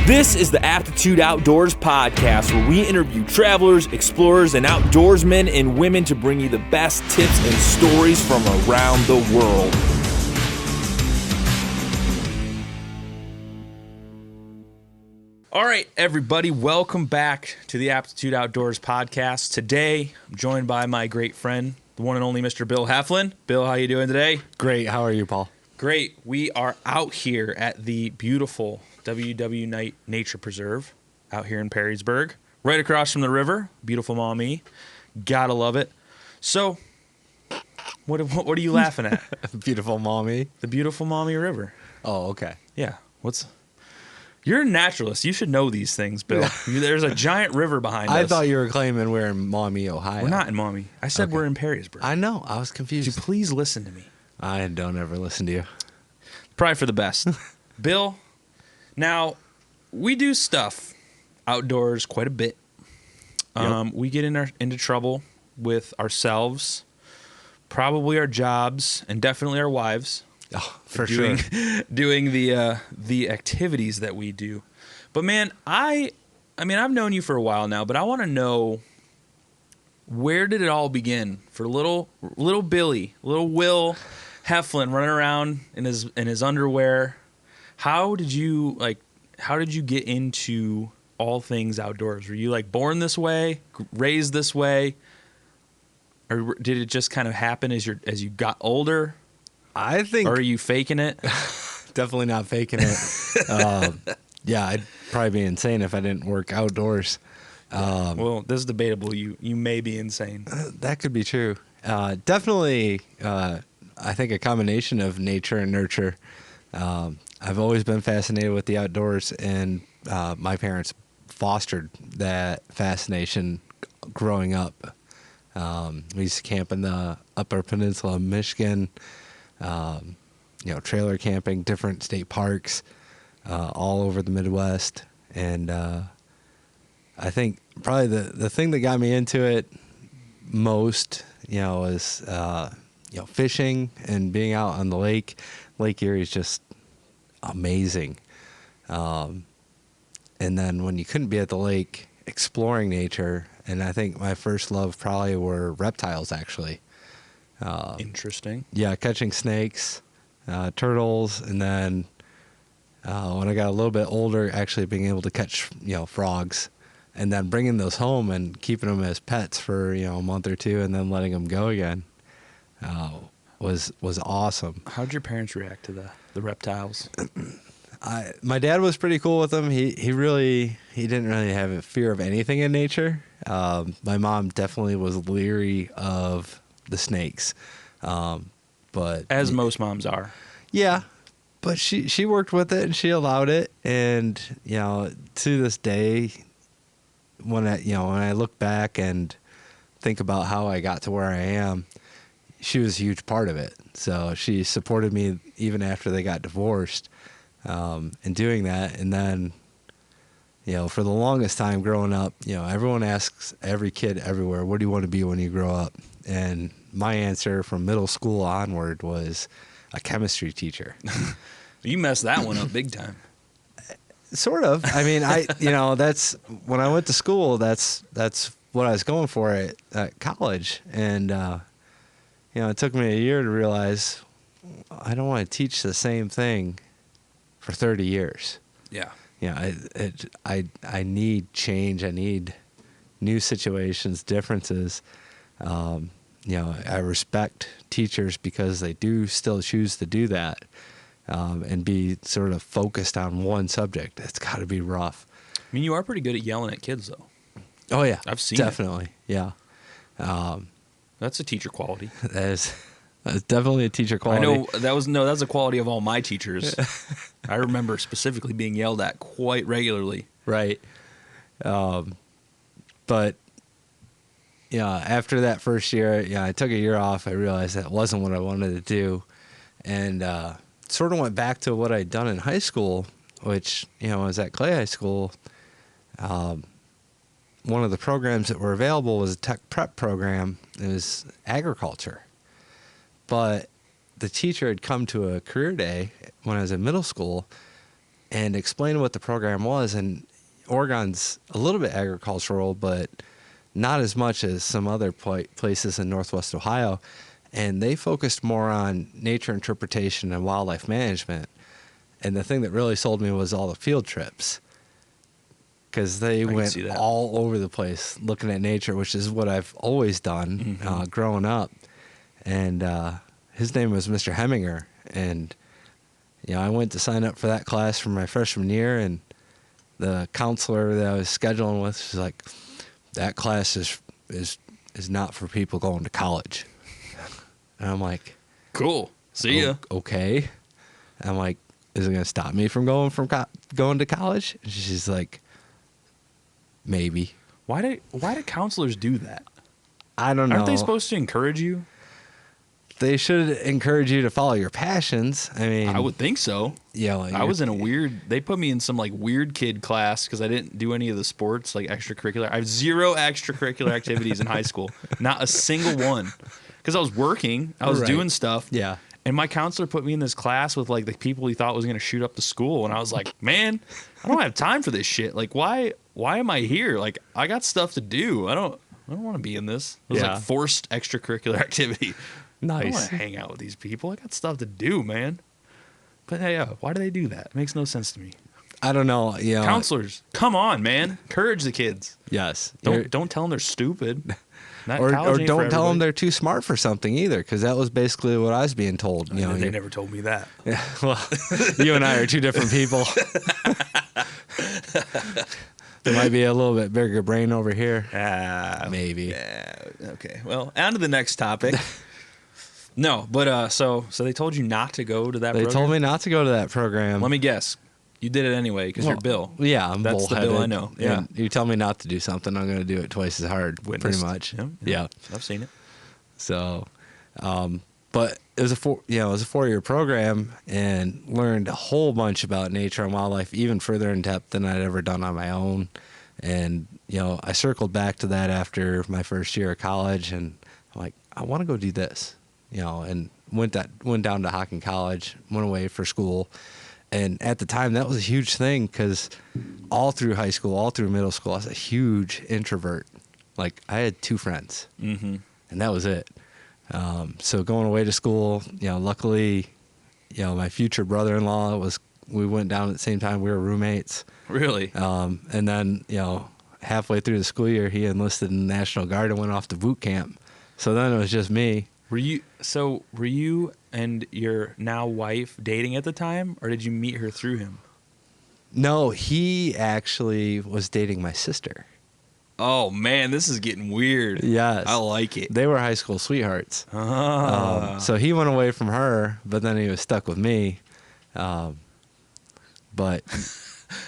This is the Aptitude Outdoors podcast, where we interview travelers, explorers, and outdoorsmen and women to bring you the best tips and stories from around the world. All right, everybody, welcome back to the Aptitude Outdoors podcast. Today, I'm joined by my great friend, the one and only Mr. Bill Hoefflin. Bill, how you doing today? Great. How are you, Paul? Great. We are out here at the beautiful WW Knight Nature Preserve out here in Perrysburg, right across from the river. Beautiful Maumee. Gotta love it. So, what are you laughing at? Beautiful Maumee. The beautiful Maumee River. Oh, okay. Yeah. You're a naturalist. You should know these things, Bill. There's a giant river behind us. I thought you were claiming we're in Maumee, Ohio. We're not in Maumee. I said we're in Perrysburg. I know. I was confused. Would you please listen to me? I don't ever listen to you. Probably for the best. Bill, now, we do stuff outdoors quite a bit. Yep. We get into trouble with ourselves, probably our jobs, and definitely our wives. Oh, for sure. Doing the activities that we do. But man, I mean, I've known you for a while now, but I want to know, where did it all begin for little Billy, little Will Hoefflin running around in his underwear? How did you get into all things outdoors? Were you born this way, raised this way, or did it just kind of happen as you got older? I think. Or are you faking it? Definitely not faking it. Yeah, I'd probably be insane if I didn't work outdoors. Well, this is debatable. You may be insane. That could be true. Definitely, I think a combination of nature and nurture. I've always been fascinated with the outdoors, and my parents fostered that fascination growing up. We used to camp in the Upper Peninsula of Michigan, trailer camping, different state parks, all over the Midwest. And I think probably the thing that got me into it most, was fishing and being out on the lake. Lake Erie is just amazing. And then when you couldn't be at the lake, exploring nature. And I think my first love probably were reptiles, actually. Interesting. Yeah, catching snakes, turtles, and then when I got a little bit older, actually being able to catch, frogs, and then bringing those home and keeping them as pets for, a month or two, and then letting them go again, was awesome. How'd your parents react to the reptiles? My dad was pretty cool with them. He didn't really have a fear of anything in nature. My mom definitely was leery of the snakes, but as most moms are. Yeah, but she worked with it and she allowed it, and to this day, when I look back and think about how I got to where I am, she was a huge part of it. So she supported me even after they got divorced, in doing that. And then, for the longest time growing up, everyone asks every kid everywhere, what do you want to be when you grow up? And my answer from middle school onward was a chemistry teacher. You messed that one up big time. Sort of. I mean, that's when I went to school, that's what I was going for at college. And, it took me a year to realize I don't want to teach the same thing for 30 years. Yeah. I need change. I need new situations, differences. I respect teachers because they do still choose to do that, and be sort of focused on one subject. It's got to be rough. I mean, you are pretty good at yelling at kids, though. Oh, yeah. I've seen definitely. it. Yeah. That's a teacher quality. That's definitely a teacher quality. I know that's a quality of all my teachers. I remember specifically being yelled at quite regularly. Right. But after that first year, I took a year off. I realized that wasn't what I wanted to do, and sort of went back to what I'd done in high school, which I was at Clay High School. One of the programs that were available was a tech prep program. It was agriculture, but the teacher had come to a career day when I was in middle school, and explained what the program was. And Oregon's a little bit agricultural, but not as much as some other places in Northwest Ohio. And they focused more on nature interpretation and wildlife management. And the thing that really sold me was all the field trips, because they went all over the place looking at nature, which is what I've always done growing up. And his name was Mr. Heminger. And, I went to sign up for that class for my freshman year, and the counselor that I was scheduling with was like, that class is not for people going to college. And I'm like, cool. See ya. Okay. And I'm like, is it going to stop me from going to college? And she's like, maybe. Why do counselors do that? I don't know. Aren't they supposed to encourage you? They should encourage you to follow your passions. I mean, I would think so. Yeah, I was in they put me in some like weird kid class because I didn't do any of the sports, like extracurricular. I have 0 extracurricular activities in high school. Not a single one. Because I was working. I was doing stuff. Yeah. And my counselor put me in this class with like the people he thought was going to shoot up the school. And I was like, man, I don't have time for this shit. Like, why am I here? Like, I got stuff to do. I don't want to be in this. It was like forced extracurricular activity. Nice. I don't want to hang out with these people. I got stuff to do, man. But yeah, why do they do that? It makes no sense to me. I don't know. Counselors, come on, man. Encourage the kids. Yes. Don't tell them they're stupid. Or don't tell them they're too smart for something either, because that was basically what I was being told. They never told me that. Yeah, well, you and I are two different people. There might be a little bit bigger brain over here. Maybe. Okay. Well, on to the next topic. No, but so they told you not to go to that program? They told me not to go to that program. Let me guess. You did it anyway because you're Bill. Yeah, I'm That's the Bill I know. Yeah. And you tell me not to do something, I'm going to do it twice as hard, pretty much. Yeah. I've seen it. So, but it was a 4-year program, and learned a whole bunch about nature and wildlife, even further in depth than I'd ever done on my own. And, I circled back to that after my first year of college, and I'm like, I want to go do this, and went down to Hocking College, went away for school. And at the time, that was a huge thing, because all through high school, all through middle school, I was a huge introvert. Like, I had 2 friends, and that was it. So going away to school, luckily, my future brother-in-law we went down at the same time. We were roommates. Really? And then, halfway through the school year, he enlisted in the National Guard and went off to boot camp. So then it was just me. Were you and your now wife dating at the time, or did you meet her through him? No, he actually was dating my sister. Oh man, this is getting weird. Yes. I like it. They were high school sweethearts. So he went away from her, but then he was stuck with me. But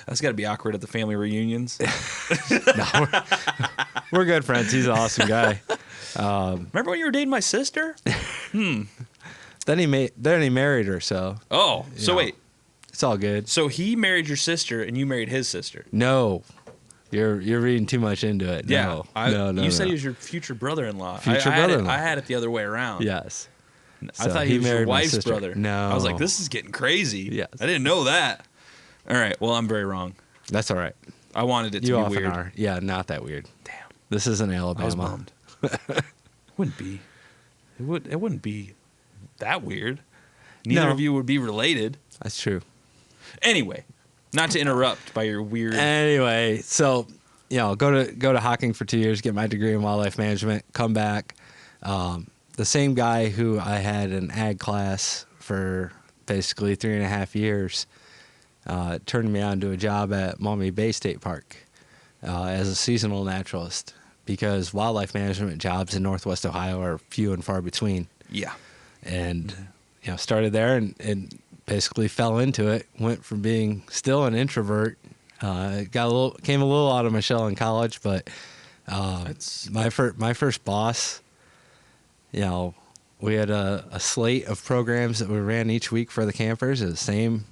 that's got to be awkward at the family reunions. No, we're good friends. He's an awesome guy. Remember when you were dating my sister? Then he married her. So. Oh, so wait. It's all good. So he married your sister, and you married his sister. No, you're reading too much into it. Yeah. No. You said he was your future brother-in-law. Brother-in-law. I had it the other way around. Yes. I thought he was your wife's brother. No. I was like, this is getting crazy. Yes. I didn't know that. All right. Well, I'm very wrong. That's all right. I wanted it to you be often weird. Are. Yeah, not that weird. Damn. This isn't Alabama. I was bummed. Wouldn't be. It wouldn't be that weird. Neither of you would be related. That's true. Anyway, not to interrupt by your weird. Anyway, so go to Hocking for 2 years, get my degree in wildlife management, come back. The same guy who I had an ag class for basically 3.5 years turned me on to a job at Maumee Bay State Park as a seasonal naturalist, because wildlife management jobs in Northwest Ohio are few and far between. Yeah. And started there and basically fell into it. Went from being still an introvert, came a little out of my shell in college, but my first boss, we had a slate of programs that we ran each week for the campers. It was the same,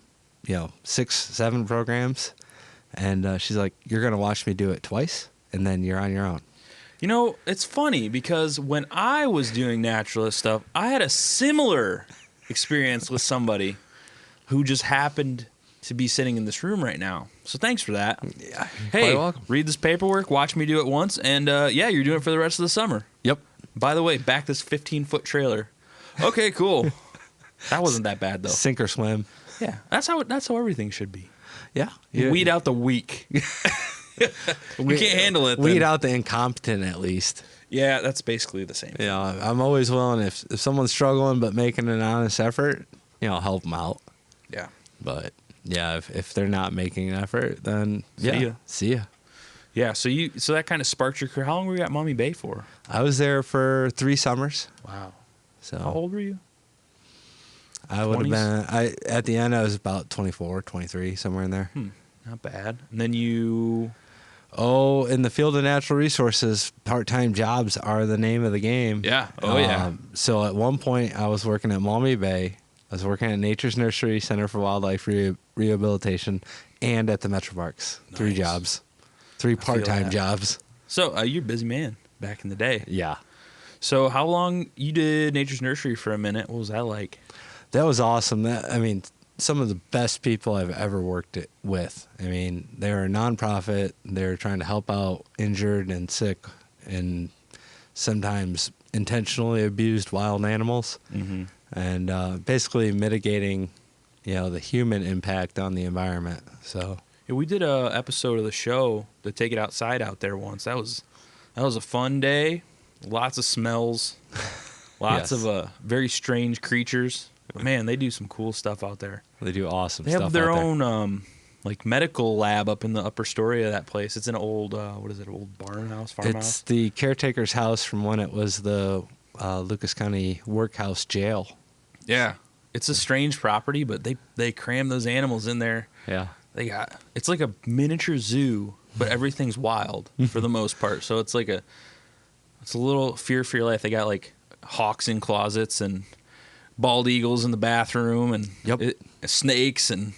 6-7 programs, and she's like, "You're gonna watch me do it twice, and then you're on your own." It's funny because when I was doing naturalist stuff, I had a similar experience with somebody who just happened to be sitting in this room right now. So thanks for that. Yeah. Hey, Quite welcome. read this paperwork, watch me do it once, and yeah, you're doing it for the rest of the summer. Yep. By the way, back this 15-foot trailer. Okay, cool. That wasn't that bad though. Sink or swim. Yeah, that's how everything should be. Yeah. Weed out the weak. You can't handle it. Weed then. out the incompetent, at least. Yeah, that's basically the same. You know, I'm always willing, if someone's struggling but making an honest effort, you know, help them out. Yeah. But yeah, if they're not making an effort, then see ya. Yeah, so that kind of sparked your career. How long were you at Maumee Bay for? I was there for 3 summers. Wow. So How old were you? I would have 20s? been. At the end, I was about 24, 23, somewhere in there. Not bad. And then you. Oh, in the field of natural resources, part-time jobs are the name of the game. Yeah. Oh, yeah. So at one point, I was working at Maumee Bay. I was working at Nature's Nursery Center for Wildlife Rehabilitation and at the Metro Parks. Nice. 3 jobs. 3 part-time that. jobs. So you're a busy man back in the day. Yeah. So how long you did Nature's Nursery for a minute? What was that like? That was awesome. Some of the best people I've ever worked with. I mean, they were a nonprofit. They were trying to help out injured and sick and sometimes intentionally abused wild animals. Mm-hmm. And basically mitigating, the human impact on the environment. So Yeah, we did a episode of the show to Take It Outside out there once. That was a fun day. Lots of smells. Lots Yes. of very strange creatures. But man, they do some cool stuff out there. they do awesome They stuff. have their out there. own like medical lab up in the upper story of that place. It's an old old barn house, farmhouse. It's the caretaker's house from when it was the Lucas County Workhouse Jail. Yeah, it's a strange property, but they cram those animals in there. Yeah. It's like a miniature zoo, but everything's wild for the most part. So it's a little fear for your life. They got like hawks in closets and bald eagles in the bathroom and snakes and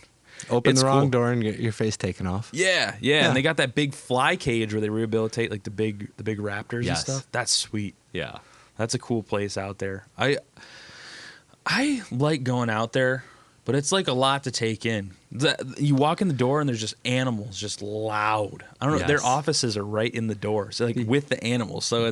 Open it's the wrong cool. door and get your face taken off. yeah, and they got that big fly cage where they rehabilitate like the big raptors and Yes. stuff. That's sweet. Yeah. That's a cool place out there. I like going out there, but it's like a lot to take in. You walk in the door and there's just animals, just loud. I don't know. Yes. Their offices are right in the door, so like with the animals. So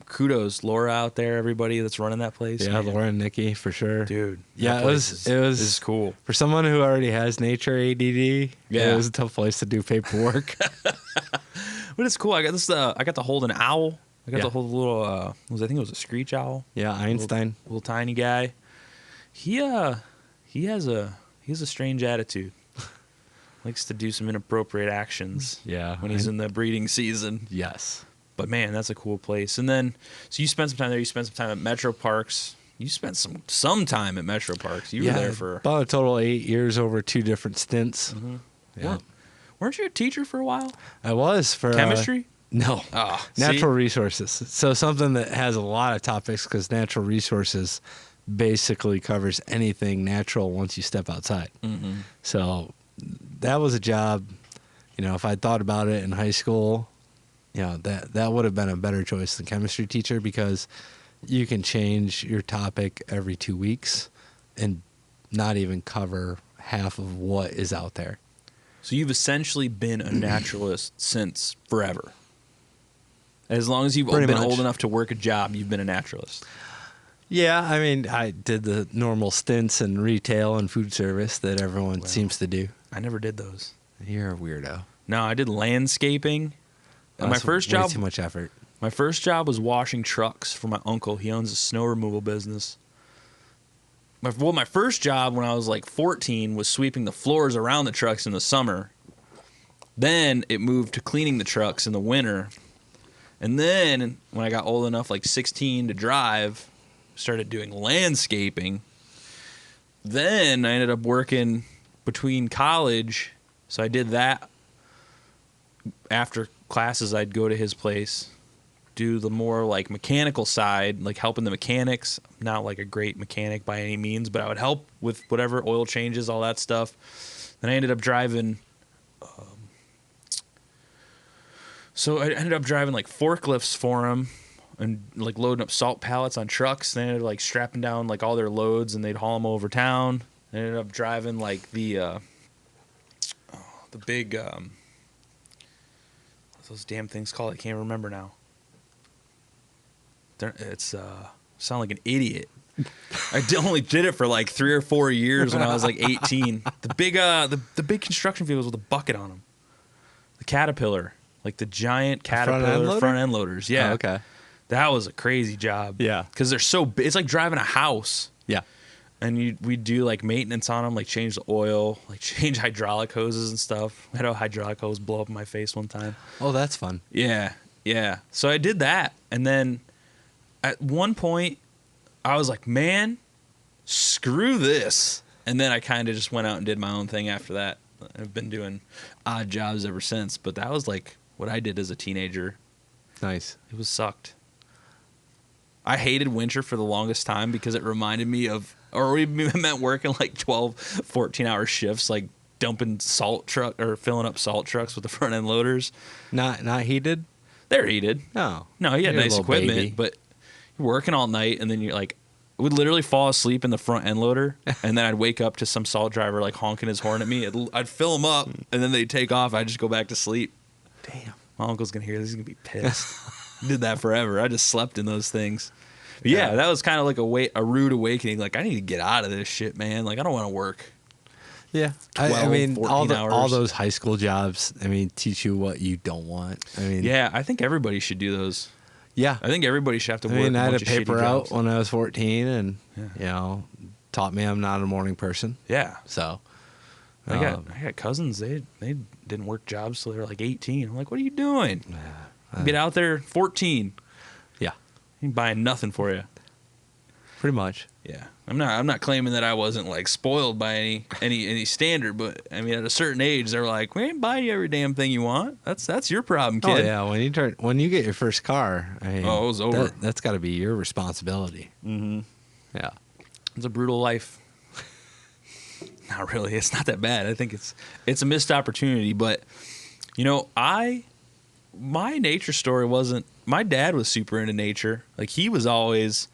kudos Laura out there, everybody that's running that place. Yeah, man. Laura and Nikki for sure. Dude. Yeah, that it place was is cool. for someone who already has nature ADD. Yeah. It was a tough place to do paperwork. But it's cool. I got this. I got to hold an owl. I got Yeah. to hold a little. I think it was a screech owl. Yeah, Einstein. Little tiny guy. He has a strange attitude. Likes to do some inappropriate actions. Yeah. When he's in the breeding season. Yes. But man, that's a cool place. And then, so you spent some time there. You spent some time at Metro Parks. You spent some time at Metro Parks. You were there for about a total of 8 years over 2 different stints. Mhm. Yeah. Weren't you a teacher for a while? I was for Chemistry? No. Ah, Natural resources. So something that has a lot of topics because natural resources basically covers anything natural once you step outside. Mm-hmm. So that was a job, if I'd thought about it in high school, that would have been a better choice than chemistry teacher because you can change your topic every 2 weeks and not even cover half of what is out there. So you've essentially been a naturalist since forever. As long as you've Pretty been much. old enough to work a job, you've been a naturalist. Yeah, I mean, I did the normal stints in retail and food service that everyone seems to do. I never did those. You're a weirdo. No, I did landscaping. And my That's first way job, too much effort. my first job was washing trucks for my uncle. He owns a snow removal business. My first job when I was like 14 was sweeping the floors around the trucks in the summer. Then it moved to cleaning the trucks in the winter. And then when I got old enough, like 16 to drive, started doing landscaping. Then I ended up working between college. So I did that. After classes, I'd go to his place, do the more like mechanical side, like helping the mechanics. I'm not like a great mechanic by any means, but I would help with whatever oil changes, all that stuff. Then I ended up driving. So I ended up driving like forklifts for him and like loading up salt pallets on trucks. They ended up like strapping down like all their loads and they'd haul them over town. I ended up driving like the the big what's those damn things called? I can't remember now. It's sound like an idiot. I only did it for like 3 or 4 years when I was like 18. The big construction vehicles with a bucket on them. The Caterpillar, like the giant Caterpillar front end loaders. Yeah. Oh, okay. That was a crazy job. Yeah. Because they're so big. It's like driving a house. Yeah. And we'd do like maintenance on them, like change the oil, like change hydraulic hoses and stuff. I had a hydraulic hose blow up in my face one time. Oh, that's fun. Yeah. Yeah. So I did that. And then at one point, I was like, man, screw this. And then I kind of just went out and did my own thing after that. I've been doing odd jobs ever since. But that was like what I did as a teenager. Nice. It was sucked. I hated winter for the longest time because it reminded me of, or we meant working like 12, 14-hour shifts, like dumping salt truck or filling up salt trucks with the front end loaders. Not heated? They're heated. No. No, you had You're a nice little equipment, baby. but you're working all night and then you're like, I would literally fall asleep in the front end loader and then I'd wake up to some salt driver like honking his horn at me. I'd fill them up and then they'd take off. I'd just go back to sleep. Damn. My uncle's going to hear this. He's going to be pissed. Did that forever. I just slept in those things. But yeah, that was kind of like a rude awakening. Like, I need to get out of this shit, man. Like, I don't want to work. Yeah. 12, I mean, 14 hours. all those high school jobs, I mean, teach you what you don't want. I mean, Yeah, I think everybody should do those. Yeah. I think everybody should have to I work mean, I had a bunch of shitty paper out jobs. when I was 14 and, Yeah. you know, taught me I'm not a morning person. Yeah. So, I got cousins. They didn't work jobs till they were like 18. I'm like, what are you doing? Get out there, 14. Yeah. Ain't buying nothing for you. Pretty much. Yeah, I'm not claiming that I wasn't like spoiled by any standard, but I mean at a certain age they're like, we ain't buying you every damn thing you want. That's your problem, kid. Oh yeah, when you get your first car, I mean, it was over. That's got to be your responsibility. Mm-hmm. Yeah. It's a brutal life. Not really. It's not that bad. I think it's a missed opportunity, but you know, my nature story wasn't. My dad was super into nature. Like he was always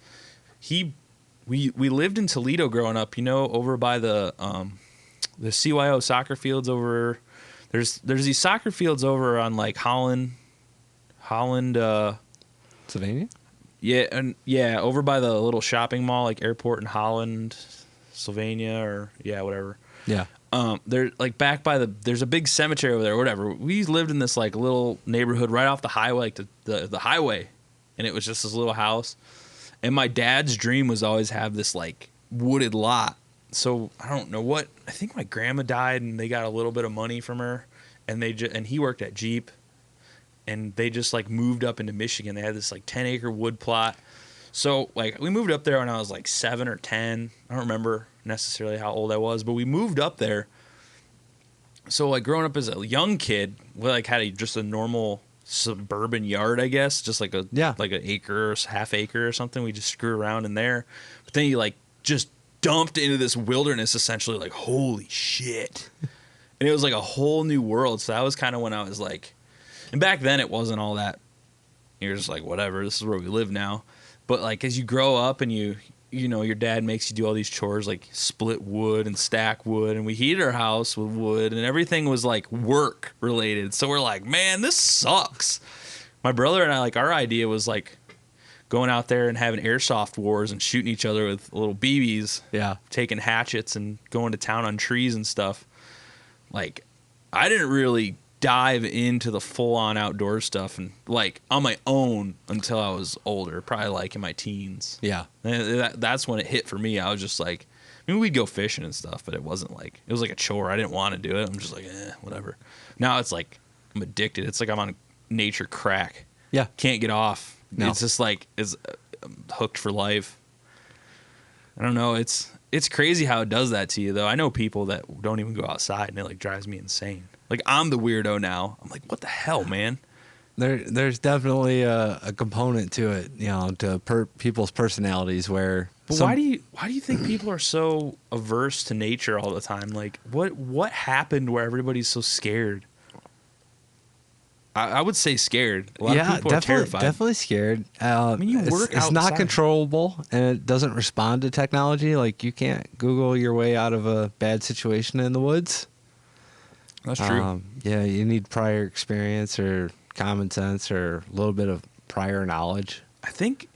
we lived in Toledo growing up, you know, over by the CYO soccer fields over. There's these soccer fields over on like Holland. Sylvania? Yeah, over by the little shopping mall, like airport in Holland, Sylvania, or whatever. Yeah. They're like back by there's a big cemetery over there, or whatever. We lived in this like little neighborhood right off the highway, like the highway, and it was just this little house. And my dad's dream was always have this like wooded lot. So I don't know what. I think my grandma died, and they got a little bit of money from her, and and he worked at Jeep, and they just like moved up into Michigan. They had this like 10-acre wood plot. So like we moved up there when I was like 7 or 10. I don't remember necessarily how old I was, but we moved up there. So like growing up as a young kid, we like had just a normal suburban yard, I guess, just like an acre or half acre or something. We just screw around in there, but then you like just dumped into this wilderness essentially. Like holy shit. And it was like a whole new world. So that was kind of when I was like, and back then it wasn't all that, you're just like whatever, this is where we live now. But like as you grow up and you know your dad makes you do all these chores like split wood and stack wood, and we heated our house with wood, and everything was like work related. So we're like, man, this sucks. My brother and I, like, our idea was like going out there and having airsoft wars and shooting each other with little BBs. Yeah. Taking hatchets and going to town on trees and stuff. Like, I didn't really dive into the full-on outdoor stuff and like on my own until I was older, probably like in my teens. Yeah. And that's when it hit for me. I was just like, I mean, we'd go fishing and stuff, but it wasn't like, it was like a chore. I didn't want to do it. I'm just like, whatever. Now it's like I'm addicted. It's like I'm on nature crack. Yeah. Can't get off. No. It's just like I'm hooked for life. I don't know. It's crazy how it does that to you, though. I know people that don't even go outside, and it like drives me insane. Like, I'm the weirdo now. I'm like, what the hell, man? There's definitely a component to it, you know, to people's personalities where. But why do you think people are so averse to nature all the time? Like, what happened where everybody's so scared? I would say scared. A lot of people are terrified. Definitely scared. I mean, you work It's outside. not controllable, and it doesn't respond to technology. Like, you can't Google your way out of a bad situation in the woods. That's true. Yeah, you need prior experience or common sense or a little bit of prior knowledge. I think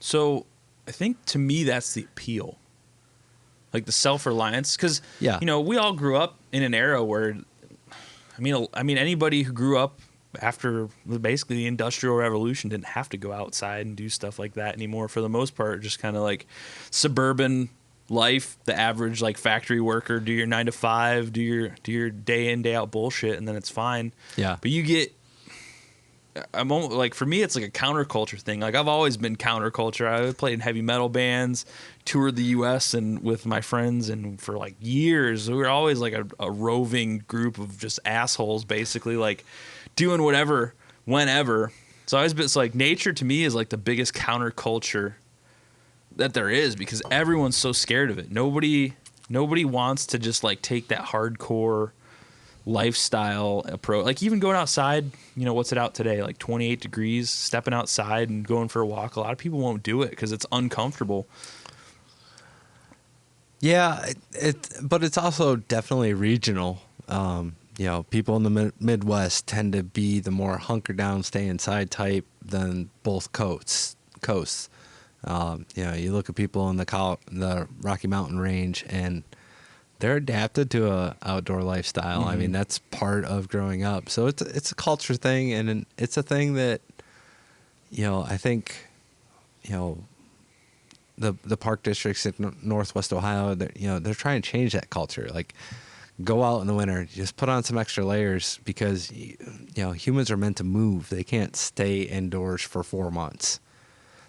so. I think to me that's the appeal, like the self-reliance, because Yeah. we all grew up in an era where, I mean, anybody who grew up after basically the Industrial Revolution didn't have to go outside and do stuff like that anymore. For the most part, just kind of like suburban life, the average like factory worker, do your 9 to 5, do your day in day out bullshit, and then it's fine. Yeah. But you get like for me, it's like a counterculture thing. Like I've always been counterculture. I played in heavy metal bands, toured the U.S. and with my friends, and for like years we were always like a roving group of just assholes, basically like doing whatever, whenever. So it's like nature to me is like the biggest counterculture that there is, because everyone's so scared of it. Nobody wants to just like take that hardcore lifestyle approach. Like even going outside, what's it out today? Like 28 degrees, stepping outside and going for a walk. A lot of people won't do it because it's uncomfortable. Yeah, but it's also definitely regional. People in the Midwest tend to be the more hunker down, stay inside type than both coasts. You look at people in the Rocky Mountain range, and they're adapted to a outdoor lifestyle. Mm-hmm. I mean, that's part of growing up. So it's a culture thing, and it's a thing that, I think, the park districts in Northwest Ohio, they're trying to change that culture. Like, go out in the winter, just put on some extra layers, because humans are meant to move. They can't stay indoors for 4 months.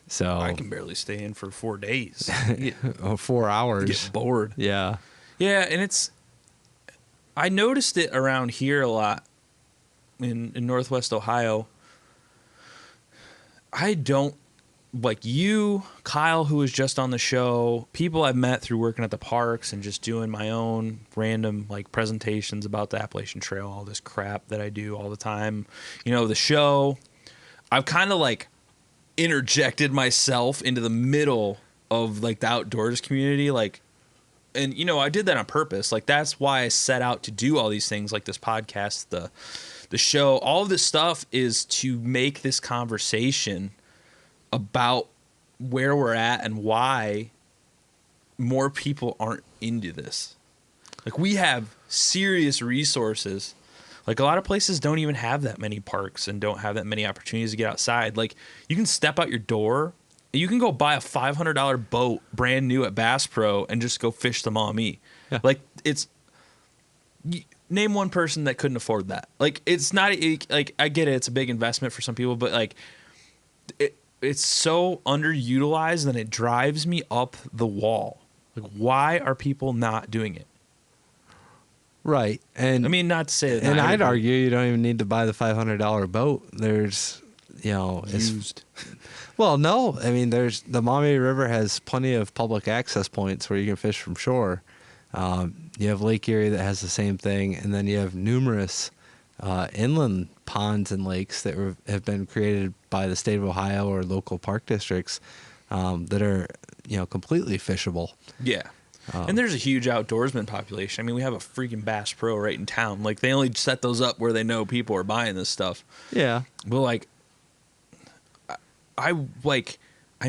So I can barely stay in for 4 days. 4 hours. Get bored. Yeah. Yeah, and I noticed it around here a lot in Northwest Ohio. I don't, like you, Kyle, who was just on the show, people I've met through working at the parks and just doing my own random like presentations about the Appalachian Trail, all this crap that I do all the time. The show, I've kind of like interjected myself into the middle of like the outdoors community, like, and I did that on purpose. Like that's why I set out to do all these things, like this podcast, the show. All of this stuff is to make this conversation about where we're at and why more people aren't into this. Like we have serious resources. Like a lot of places don't even have that many parks and don't have that many opportunities to get outside. Like you can step out your door, you can go buy a $500 boat brand new at Bass Pro and just go fish the Maumee. Yeah. Like name one person that couldn't afford that. Like it's not like, I get it, it's a big investment for some people, but like it's so underutilized that it drives me up the wall. Like why are people not doing it? Right. And I mean, not to say that. And I'd argue you don't even need to buy the $500 boat. There's, used. Well, no. I mean, there's the Maumee River has plenty of public access points where you can fish from shore. You have Lake Erie that has the same thing, and then you have numerous inland ponds and lakes that have been created by the state of Ohio or local park districts that are, completely fishable. Yeah. And there's a huge outdoorsman population. I mean, we have a freaking Bass Pro right in town. Like, they only set those up where they know people are buying this stuff. Yeah. But, like, I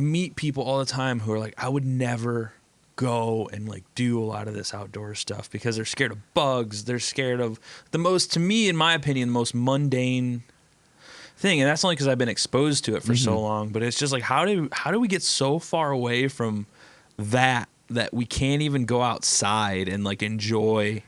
meet people all the time who are like, I would never go and, like, do a lot of this outdoor stuff because they're scared of bugs. They're scared of to me, in my opinion, the most mundane thing. And that's only because I've been exposed to it for so long. But it's just like, how do we get so far away from that we can't even go outside and like enjoy?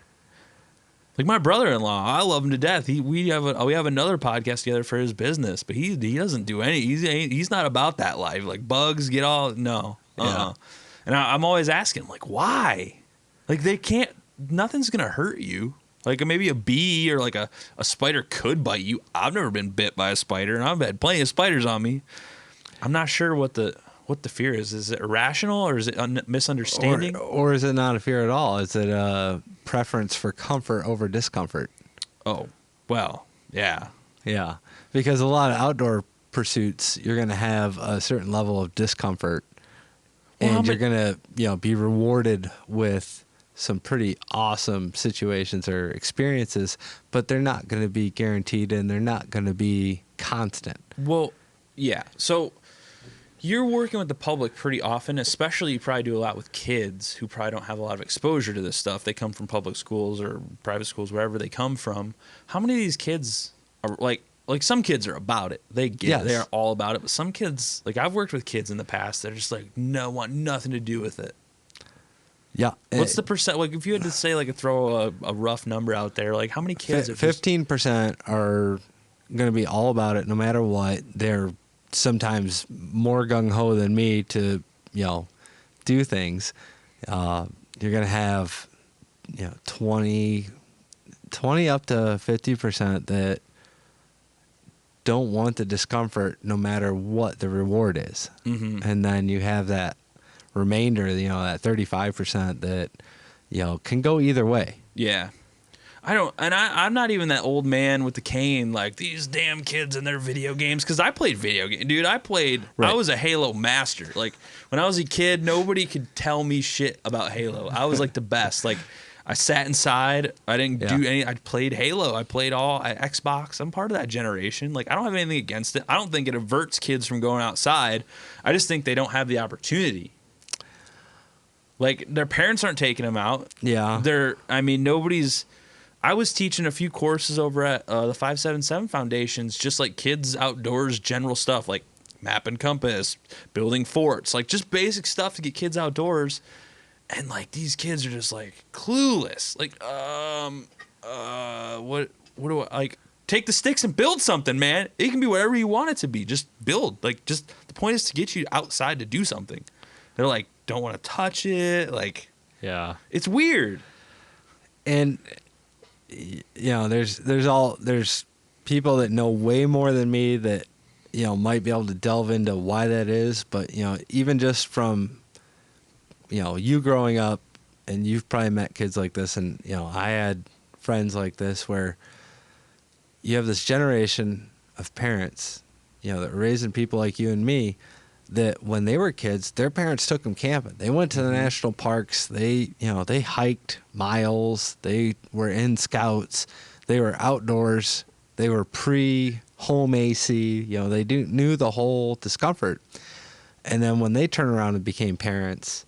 Like my brother-in-law, I love him to death. We have another podcast together for his business, but he doesn't do any. He's not about that life. Like bugs get all no. Yeah. And I'm always asking like why? Like they can't. Nothing's gonna hurt you. Like maybe a bee or like a spider could bite you. I've never been bit by a spider, and I've had plenty of spiders on me. I'm not sure what the fear is. Is it irrational or is it misunderstanding? Or is it not a fear at all? Is it a preference for comfort over discomfort? Oh, well, yeah. Yeah. Because a lot of outdoor pursuits, you're going to have a certain level of discomfort. Well, and you're going to, be rewarded with some pretty awesome situations or experiences, but they're not going to be guaranteed and they're not going to be constant. Well, yeah. So you're working with the public pretty often, especially you probably do a lot with kids who probably don't have a lot of exposure to this stuff. They come from public schools or private schools, wherever they come from. How many of these kids are like some kids are about it. They get it. They are all about it. But some kids, like I've worked with kids in the past, they're just like, no, want nothing to do with it. Yeah. What's the percent? Like if you had to say, like throw a rough number out there, like how many kids? 15% are going to be all about it no matter what. They're sometimes more gung-ho than me to, do things. You're going to have, 20 up to 50% that don't want the discomfort no matter what the reward is. Mm-hmm. And then you have that remainder, that 35% that, can go either way. Yeah. I'm not even that old man with the cane, like these damn kids and their video games. Cause I played video games, dude. Right. I was a Halo master. Like when I was a kid, nobody could tell me shit about Halo. I was like the best. Like I sat inside. I didn't do any. I played Halo. I played all Xbox. I'm part of that generation. Like I don't have anything against it. I don't think it averts kids from going outside. I just think they don't have the opportunity. Like their parents aren't taking them out. Yeah. Nobody's. I was teaching a few courses over at the 577 Foundations, just like kids outdoors, general stuff like map and compass, building forts, like just basic stuff to get kids outdoors. And like these kids are just like clueless. Like, what do I like? Take the sticks and build something, man. It can be whatever you want it to be. Just build. Like, just the point is to get you outside to do something. They're like, don't want to touch it. Like, yeah, it's weird. And there's people that know way more than me that might be able to delve into why that is. But even just from you growing up, and you've probably met kids like this, and I had friends like this where you have this generation of parents that were raising people like you and me, that when they were kids, their parents took them camping. They went to the national parks. They hiked miles. They were in scouts. They were outdoors. They were pre-home AC. They knew the whole discomfort. And then when they turned around and became parents,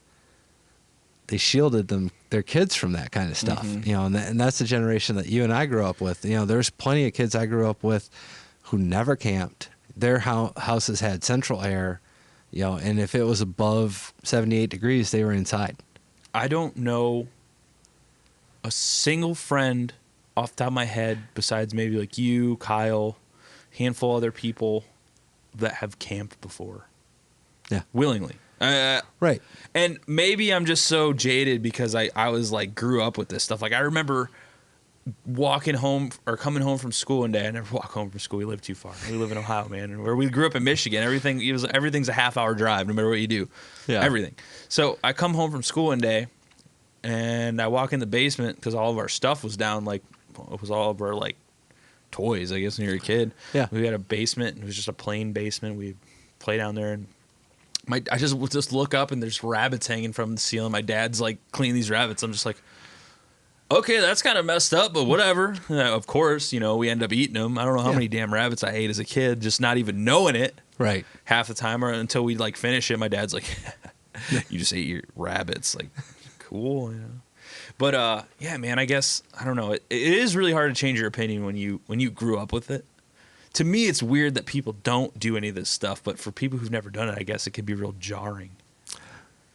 they shielded their kids from that kind of stuff. Mm-hmm. And that's the generation that you and I grew up with. There's plenty of kids I grew up with who never camped. Their houses had central air. And if it was above 78 degrees, they were inside. I don't know a single friend off the top of my head, besides maybe like you, Kyle, handful of other people that have camped before. Yeah. Willingly. Right. And maybe I'm just so jaded because I was like grew up with this stuff. Like I remember walking home or coming home from school one day. I never walk home from school. We live too far. We live in Ohio, man. And where we grew up in Michigan, everything's a half-hour drive no matter what you do. Yeah. Everything. So I come home from school one day and I walk in the basement because all of our stuff was down. Like it was all of our like toys, I guess, when you were a kid. Yeah. We had a basement. It was just a plain basement. We play down there and I just look up and there's rabbits hanging from the ceiling. My dad's like cleaning these rabbits. I'm just like, okay, that's kind of messed up, but whatever. Of course, we end up eating them. I don't know how many damn rabbits I ate as a kid, just not even knowing it. Right. Half the time, or until we like finish it, my dad's like, "You just ate your rabbits." Like, cool, But yeah, man. I guess I don't know. It is really hard to change your opinion when you grew up with it. To me, it's weird that people don't do any of this stuff, but for people who've never done it, I guess it could be real jarring.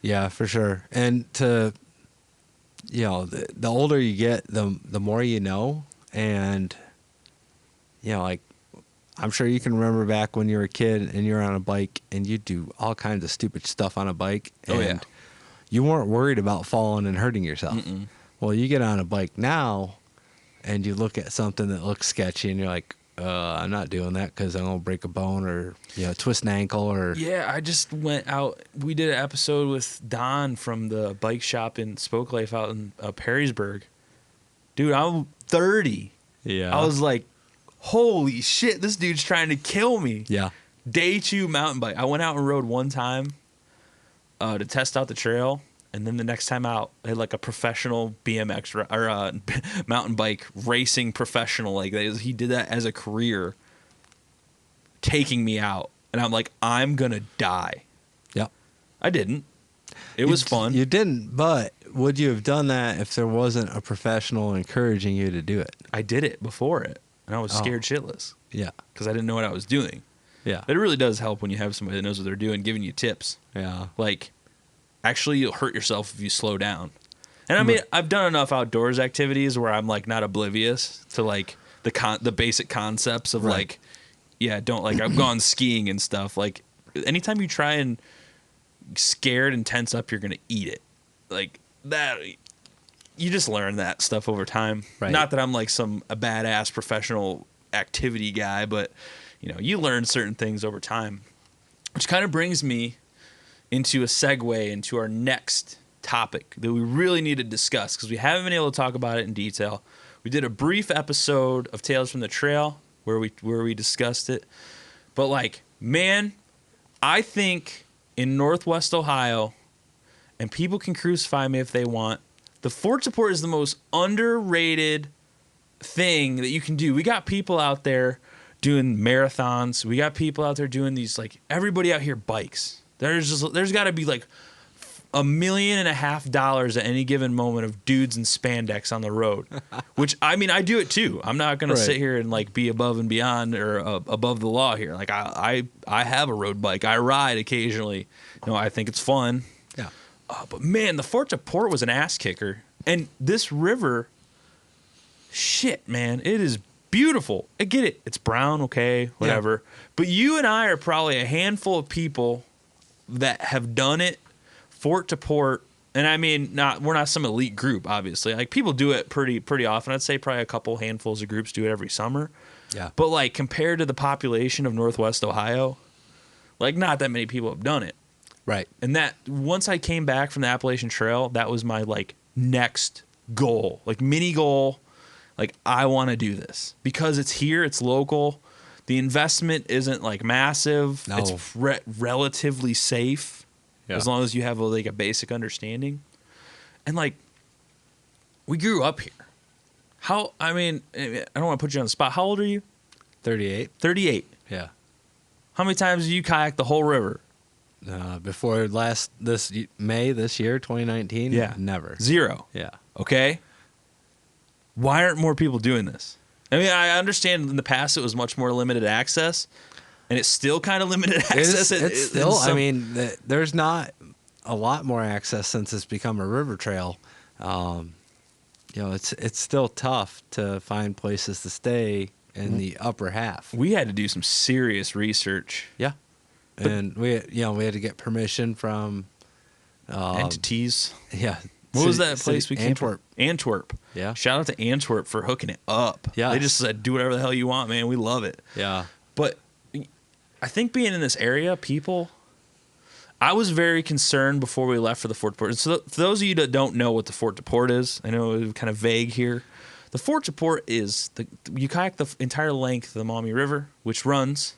Yeah, for sure. And the older you get, the more you know. And, like, I'm sure you can remember back when you were a kid and you're on a bike and you do all kinds of stupid stuff on a bike. And you weren't worried about falling and hurting yourself. Mm-mm. Well, you get on a bike now and you look at something that looks sketchy and you're like, I'm not doing that because I'm going to break a bone or twist an ankle or... Yeah, I just went out. We did an episode with Don from the bike shop in Spoke Life out in Perrysburg. Dude, I'm 30. Yeah. I was like, holy shit, this dude's trying to kill me. Yeah. Day 2 mountain bike. I went out and rode one time to test out the trail, And then the next time out, I had like a professional BMX or mountain bike racing professional. Like he did that as a career, taking me out. And I'm like, I'm going to die. Yep. I didn't. It was fun. You didn't, but would you have done that if there wasn't a professional encouraging you to do it? I did it before it, and I was scared shitless. Yeah. Because I didn't know what I was doing. Yeah. It really does help when you have somebody that knows what they're doing, giving you tips. Yeah. Like, actually, you'll hurt yourself if you slow down. And I mean, I've done enough outdoors activities where I'm like not oblivious to like the basic concepts of like, yeah, don't like I've gone skiing and stuff. Like, anytime you try and scared and tense up, you're gonna eat it. Like that, you just learn that stuff over time. Right. Not that I'm like a badass professional activity guy, but you learn certain things over time, which kind of brings me into a segue into our next topic that we really need to discuss because we haven't been able to talk about it in detail. We did a brief episode of Tales from the Trail where we discussed it, but like, man, I think in Northwest Ohio, and people can crucify me if they want, the Fort Support is the most underrated thing that you can do. We got people out there doing marathons. We got people out there doing these, like, everybody out here bikes. There's got to be like $1.5 million at any given moment of dudes in spandex on the road, which I mean, I do it too. I'm not going to sit here and like be above and beyond or above the law here. Like I have a road bike. I ride occasionally. I think it's fun. Yeah. But man, the Fort Support was an ass kicker. And this river, shit, man, it is beautiful. I get it. It's brown. Okay, whatever. Yeah. But you and I are probably a handful of people that have done it Fort to port, and I mean, we're not some elite group, obviously. Like, people do it pretty often. I'd say probably a couple handfuls of groups do it every summer. Yeah. But like, compared to the population of Northwest Ohio, like, not that many people have done it. Right. And that once I came back from the Appalachian Trail, that was my like next goal, like mini goal. Like, I want to do this because it's here, it's local. The investment isn't like massive. No. It's relatively safe. Yeah. As long as you have a basic understanding. And like, we grew up here. I don't want to put you on the spot. How old are you? 38. 38. Yeah. How many times have you kayaked the whole river? Before this May this year, 2019? Yeah. Never. 0. Yeah. Okay. Why aren't more people doing this? I mean, I understand in the past it was much more limited access. And it's still kind of limited access. It's still, I mean, there's not a lot more access since it's become a river trail. It's still tough to find places to stay in the upper half. We had to do some serious research. Yeah, and we had to get permission from entities. Yeah. What was that place we came Antwerp. from? Antwerp. Yeah. Shout out to Antwerp for hooking it up. Yeah. They just said, do whatever the hell you want, man. We love it. Yeah. But I think being in this area, I was very concerned before we left for the Fort to Port. So for those of you that don't know what the Fort to Port is, I know it's kind of vague here. The Fort to Port is you kayak the entire length of the Maumee River, which runs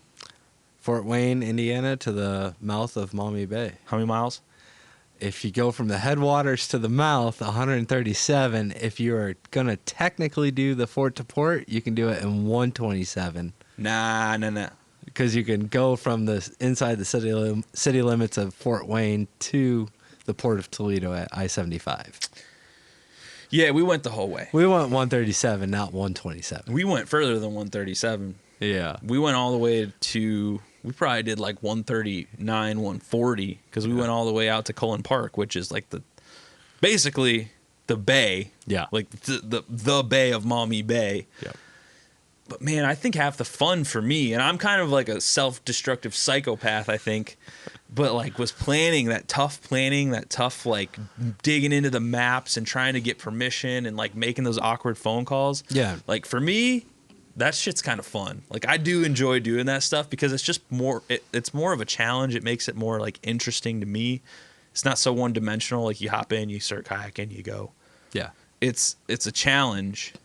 Fort Wayne, Indiana, to the mouth of Maumee Bay. How many miles? If you go from the headwaters to the mouth, 137. If you are going to technically do the Fort to Port, you can do it in 127. Nah. Because you can go from inside the city limits of Fort Wayne to the Port of Toledo at I-75. Yeah, we went the whole way. We went 137, not 127. We went further than 137. Yeah. We went all the way to, we probably did like 139, 140, because we went all the way out to Cullen Park, which is like basically the bay. Yeah. Like the bay of Maumee Bay. Yeah. But man, I think half the fun for me, and I'm kind of like a self-destructive psychopath, I think, but like was planning that tough like digging into the maps and trying to get permission and like making those awkward phone calls. Yeah. Like for me, that shit's kind of fun. Like I do enjoy doing that stuff because it's just more, it's more of a challenge. It makes it more like interesting to me. It's not so one-dimensional. Like you hop in, you start kayaking, you go. Yeah. It's a challenge,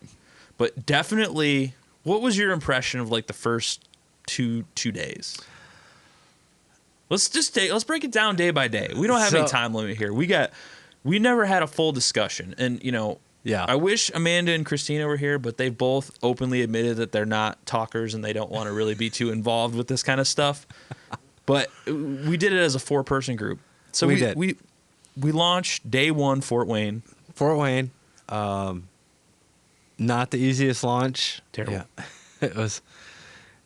but definitely. What was your impression of like the first two days? Let's break it down day by day. We don't have any time limit here. We got we never had a full discussion. And, you know, Yeah. I wish Amanda and Christina were here, but they've both openly admitted that they're not talkers and they don't want to really be too involved with this kind of stuff. But we did it as a 4-person group. So We did. We launched day 1, Fort Wayne. Fort Wayne, not the easiest launch. Terrible. Yeah. It was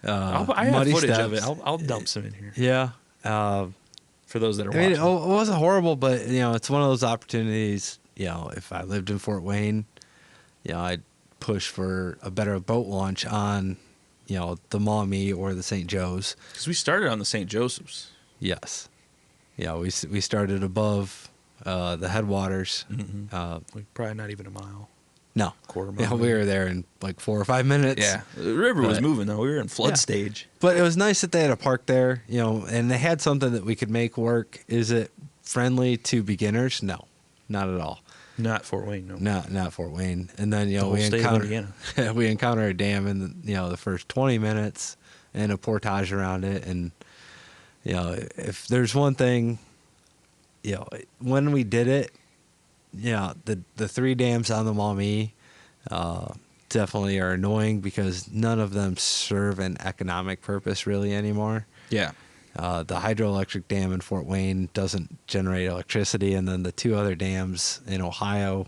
I have muddy footage steps. of it. I'll dump some in here Yeah. for those that are I mean, watching. it wasn't horrible, but you know, it's one of those opportunities. You know, if I lived in Fort Wayne, you know, I'd push for a better boat launch on, you know, the Maumee or the St. Joe's. Because we started on the St. Joseph's. Yes. Yeah, we started above the headwaters. Like probably not even a mile. No, Quarter mile. yeah, we were there in like 4 or 5 minutes. Yeah. The river was But- moving, though. We were in flood Yeah. stage. But it was nice that they had a park there, you know, and they had something that we could make work. Is it friendly to beginners? No, not at all. Not Fort Wayne, no. Not Fort Wayne. And then, you The know, whole we state of encountered we encounter a dam in the, you know, the first 20 minutes and a portage around it. And, you know, if there's one thing, you know, when we did it, you know, the 3 dams on the Maumee definitely are annoying because none of them serve an economic purpose really anymore. Yeah. The hydroelectric dam in Fort Wayne doesn't generate electricity, and then the 2 other dams in Ohio,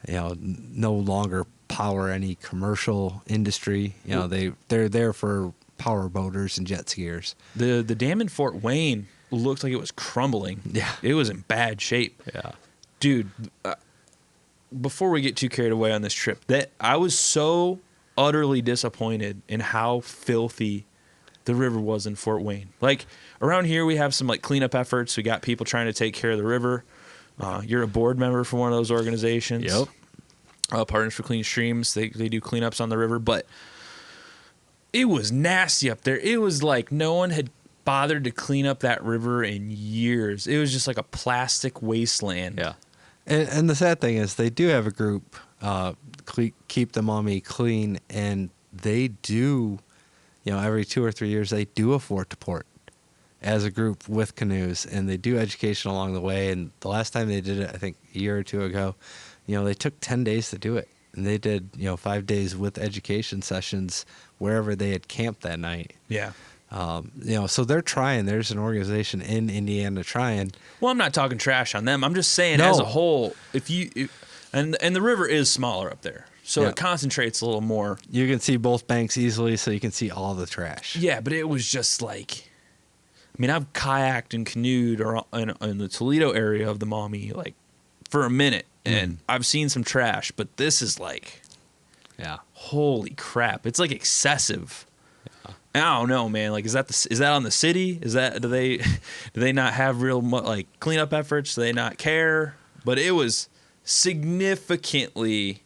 you know, no longer power any commercial industry. You know, they're there for power boaters and jet skiers. The dam in Fort Wayne looked like it was crumbling. Yeah. It was in bad shape. Yeah. Dude, before we get too carried away on this trip, that I was so utterly disappointed in how filthy the river was in Fort Wayne. Like around here, we have some like cleanup efforts. We got people trying to take care of the river. You're a board member for one of those organizations. Yep. Partners for Clean Streams. They do cleanups on the river, but it was nasty up there. It was like no one had bothered to clean up that river in years. It was just like a plastic wasteland. Yeah. And the sad thing is they do have a group, Keep the Maumee Clean, and they do, you know, every 2 or 3 years, they do a fort to port as a group with canoes, and they do education along the way. And the last time they did it, I think a year or 2 ago, you know, they took 10 days to do it. And they did, you know, 5 days with education sessions wherever they had camped that night. Yeah. You know, so they're trying. There's an organization in Indiana trying. Well, I'm not talking trash on them. I'm just saying No. as a whole, and the river is smaller up there, so Yeah. it concentrates a little more. You can see both banks easily, so you can see all the trash. Yeah, but it was just like, I mean, I've kayaked and canoed in the Toledo area of the Maumee like for a minute, and I've seen some trash, but this is like, Yeah. holy crap! It's like excessive. I don't know, man. Like, is that on the city? Is that do they not have real like cleanup efforts? Do they not care? But it was significantly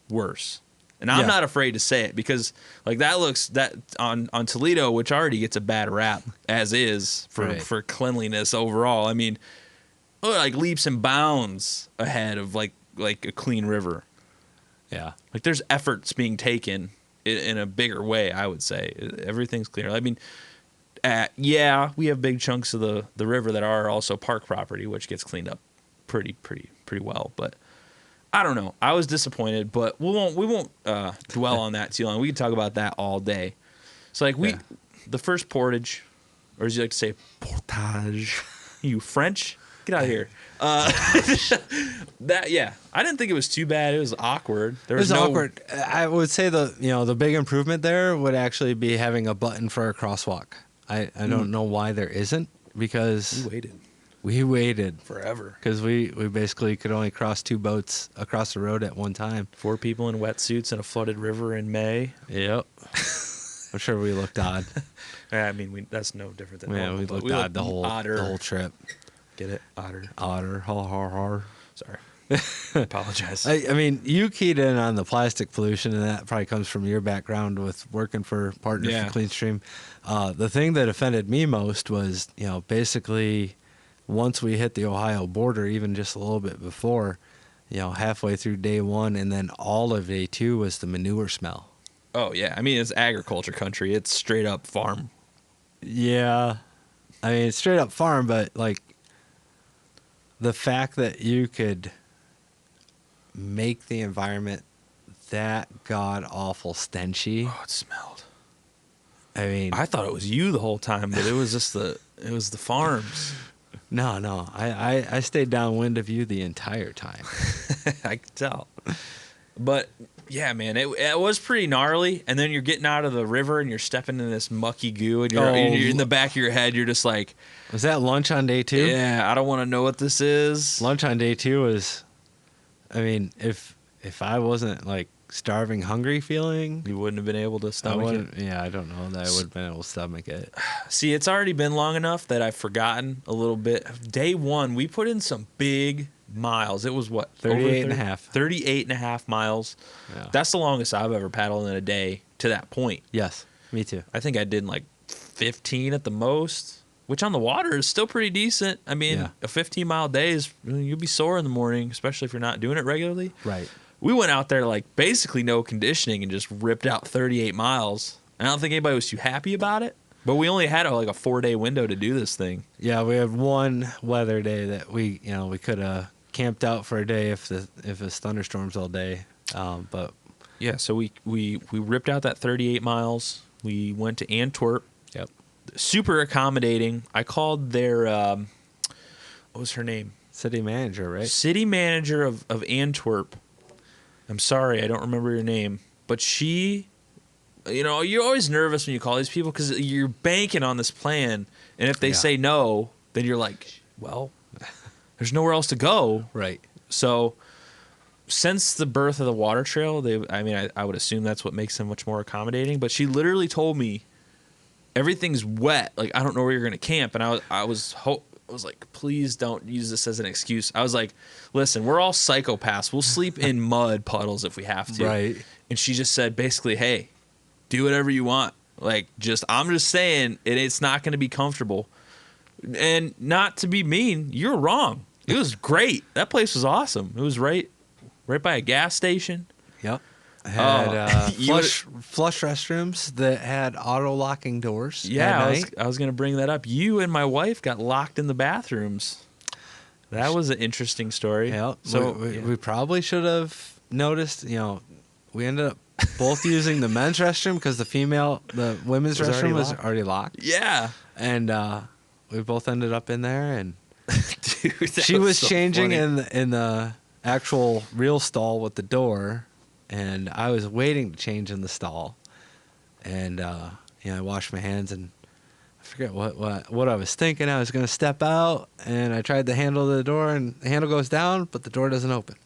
worse, and I'm Yeah. not afraid to say it because like that on Toledo, which already gets a bad rap as is Right. for cleanliness overall. I mean, like leaps and bounds ahead of like a clean river. Yeah. Like there's efforts being taken in a bigger way, I would say. Everything's clear. I mean, yeah, we have big chunks of the river that are also park property, which gets cleaned up pretty well. But I don't know. I was disappointed, but we won't dwell on that too long. We can talk about that all day. So like the first portage, or as you like to say, portage. You French? Get out of here. I didn't think it was too bad. It was awkward. There It was no, awkward. I would say the big improvement there would actually be having a button for a crosswalk. I don't know why there isn't, because we waited forever. because we basically could only cross 2 boats across the road at one time. 4 people in wetsuits in a flooded river in May. Yep. I'm sure we looked odd. I mean, that's no different than Yeah, normal, we but looked odd the otter. whole trip. Get it? Otter. Otter, har. Sorry. I apologize. I mean, you keyed in on the plastic pollution, and that probably comes from your background with working for Partners Yeah. for Clean Stream. The thing that offended me most was, you know, basically once we hit the Ohio border, even just a little bit before, you know, halfway through day 1 and then all of day 2 was the manure smell. Oh, yeah. I mean, it's agriculture country. It's straight up farm. Yeah. I mean, it's straight up farm, but like the fact that you could make the environment that god awful stenchy. Oh, it smelled. I mean, I thought it was you the whole time, but it was just the farms. no. I stayed downwind of you the entire time. I could tell. But yeah, man, it was pretty gnarly. And then you're getting out of the river and you're stepping in this mucky goo, and you're in the back of your head, you're just like, Was that lunch on day 2? yeah, I don't want to know what this is. Lunch on day 2 was, I mean, if I wasn't like starving, hungry feeling, You wouldn't have been able to stomach it. yeah, I don't know that I would have been able to stomach it. See, it's already been long enough that I've forgotten a little bit. Day 1, we put in some big miles. It was what? 38 and a half. 38 and a half miles. Yeah. That's the longest I've ever paddled in a day to that point. Yes, me too. I think I did like 15 at the most, which on the water is still pretty decent. I mean, Yeah. a 15-mile day is, you'll be sore in the morning, especially if you're not doing it regularly. Right. We went out there like basically no conditioning and just ripped out 38 miles. I don't think anybody was too happy about it, but we only had like a 4-day window to do this thing. Yeah, we had one weather day that we could have camped out for a day if it's thunderstorms all day. But Yeah, so we ripped out that 38 miles. We went to Antwerp. yep, Super accommodating. I called their what was her name? city manager, right? City manager of Antwerp. I'm sorry, I don't remember your name, but she, you're always nervous when you call these people because you're banking on this plan, and if they Yeah. say no, then you're like, well, there's nowhere else to go. Right. So, since the birth of the water trail, I would assume that's what makes them much more accommodating. But she literally told me everything's wet. Like, I don't know where you're gonna camp, and I was like, please don't use this as an excuse. I was like, listen, we're all psychopaths. We'll sleep in mud puddles if we have to. Right. And she just said basically, hey, do whatever you want. Like, I'm just saying it's not going to be comfortable. And not to be mean, you're wrong. It was great. That place was awesome. It was right by a gas station. Yep. Had You flush restrooms that had auto locking doors. Yeah, at night. I was going to bring that up. You and my wife got locked in the bathrooms. That was an interesting story. Yeah. So we probably should have noticed. We ended up both using the men's restroom because the women's Was already restroom was locked. already locked. yeah, And we both ended up in there, and dude, that she was so changing funny. in the actual real stall with the door, and I was waiting to change in the stall. And I washed my hands, and I forget what I was thinking. I was going to step out, and I tried the handle of the door, and the handle goes down, but the door doesn't open.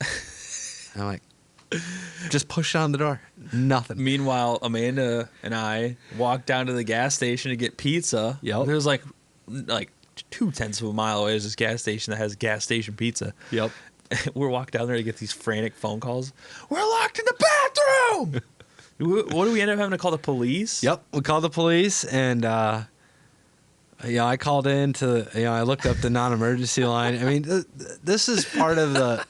I'm like, just push on the door. Nothing. Meanwhile, Amanda and I walked down to the gas station to get pizza. Yep. It was like 0.2 of a mile away. There's this gas station that has gas station pizza. Yep. We're walking down there to get these frantic phone calls. We're locked in the bathroom. What do we end up having to call the police? Yep. We called the police, and I called in to. I looked up the non-emergency line. I mean, this is part of the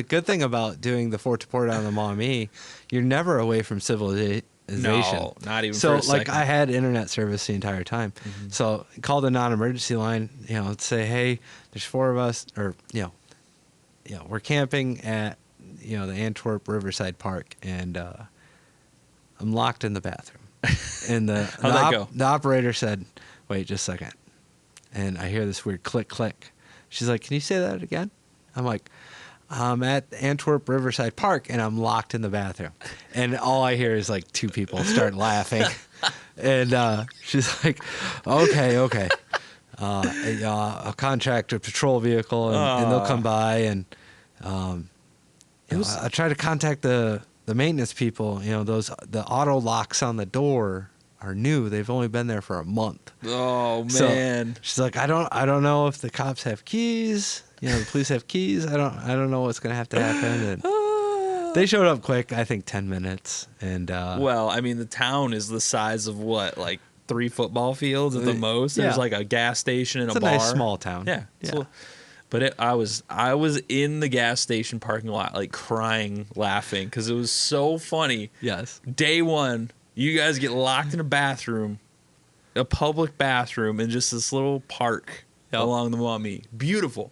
good thing about doing the Fort to Port on the Maumee. You're never away from civilization. No, not even So, for a like, second. I had internet service the entire time. Mm-hmm. So, call the non-emergency line. Say, hey, there's 4 of us, or we're camping at the Antwerp Riverside Park, and I'm locked in the bathroom. And How'd that go? the operator said, wait just a second. And I hear this weird click, click. She's like, can you say that again? I'm like, I'm at Antwerp Riverside Park, and I'm locked in the bathroom. And all I hear is like 2 people start laughing. And she's like, okay. I'll contract a patrol vehicle, and they'll come by. And I try to contact the maintenance people. The auto locks on the door are new. They've only been there for a month. Oh So man. she's like, I don't know if the cops have keys. The police have keys. I don't know what's gonna have to happen. And they showed up quick. I think 10 minutes. And Well, I mean, the town is the size of what, like 3 football fields at the most. There's yeah. like a gas station and it's a a bar. nice small town. Yeah. Yeah. So, but I was in the gas station parking lot, like crying, laughing, because it was so funny. Yes. Day 1, you guys get locked in a bathroom, a public bathroom, in just this little park Yep. along the Maumee. Beautiful.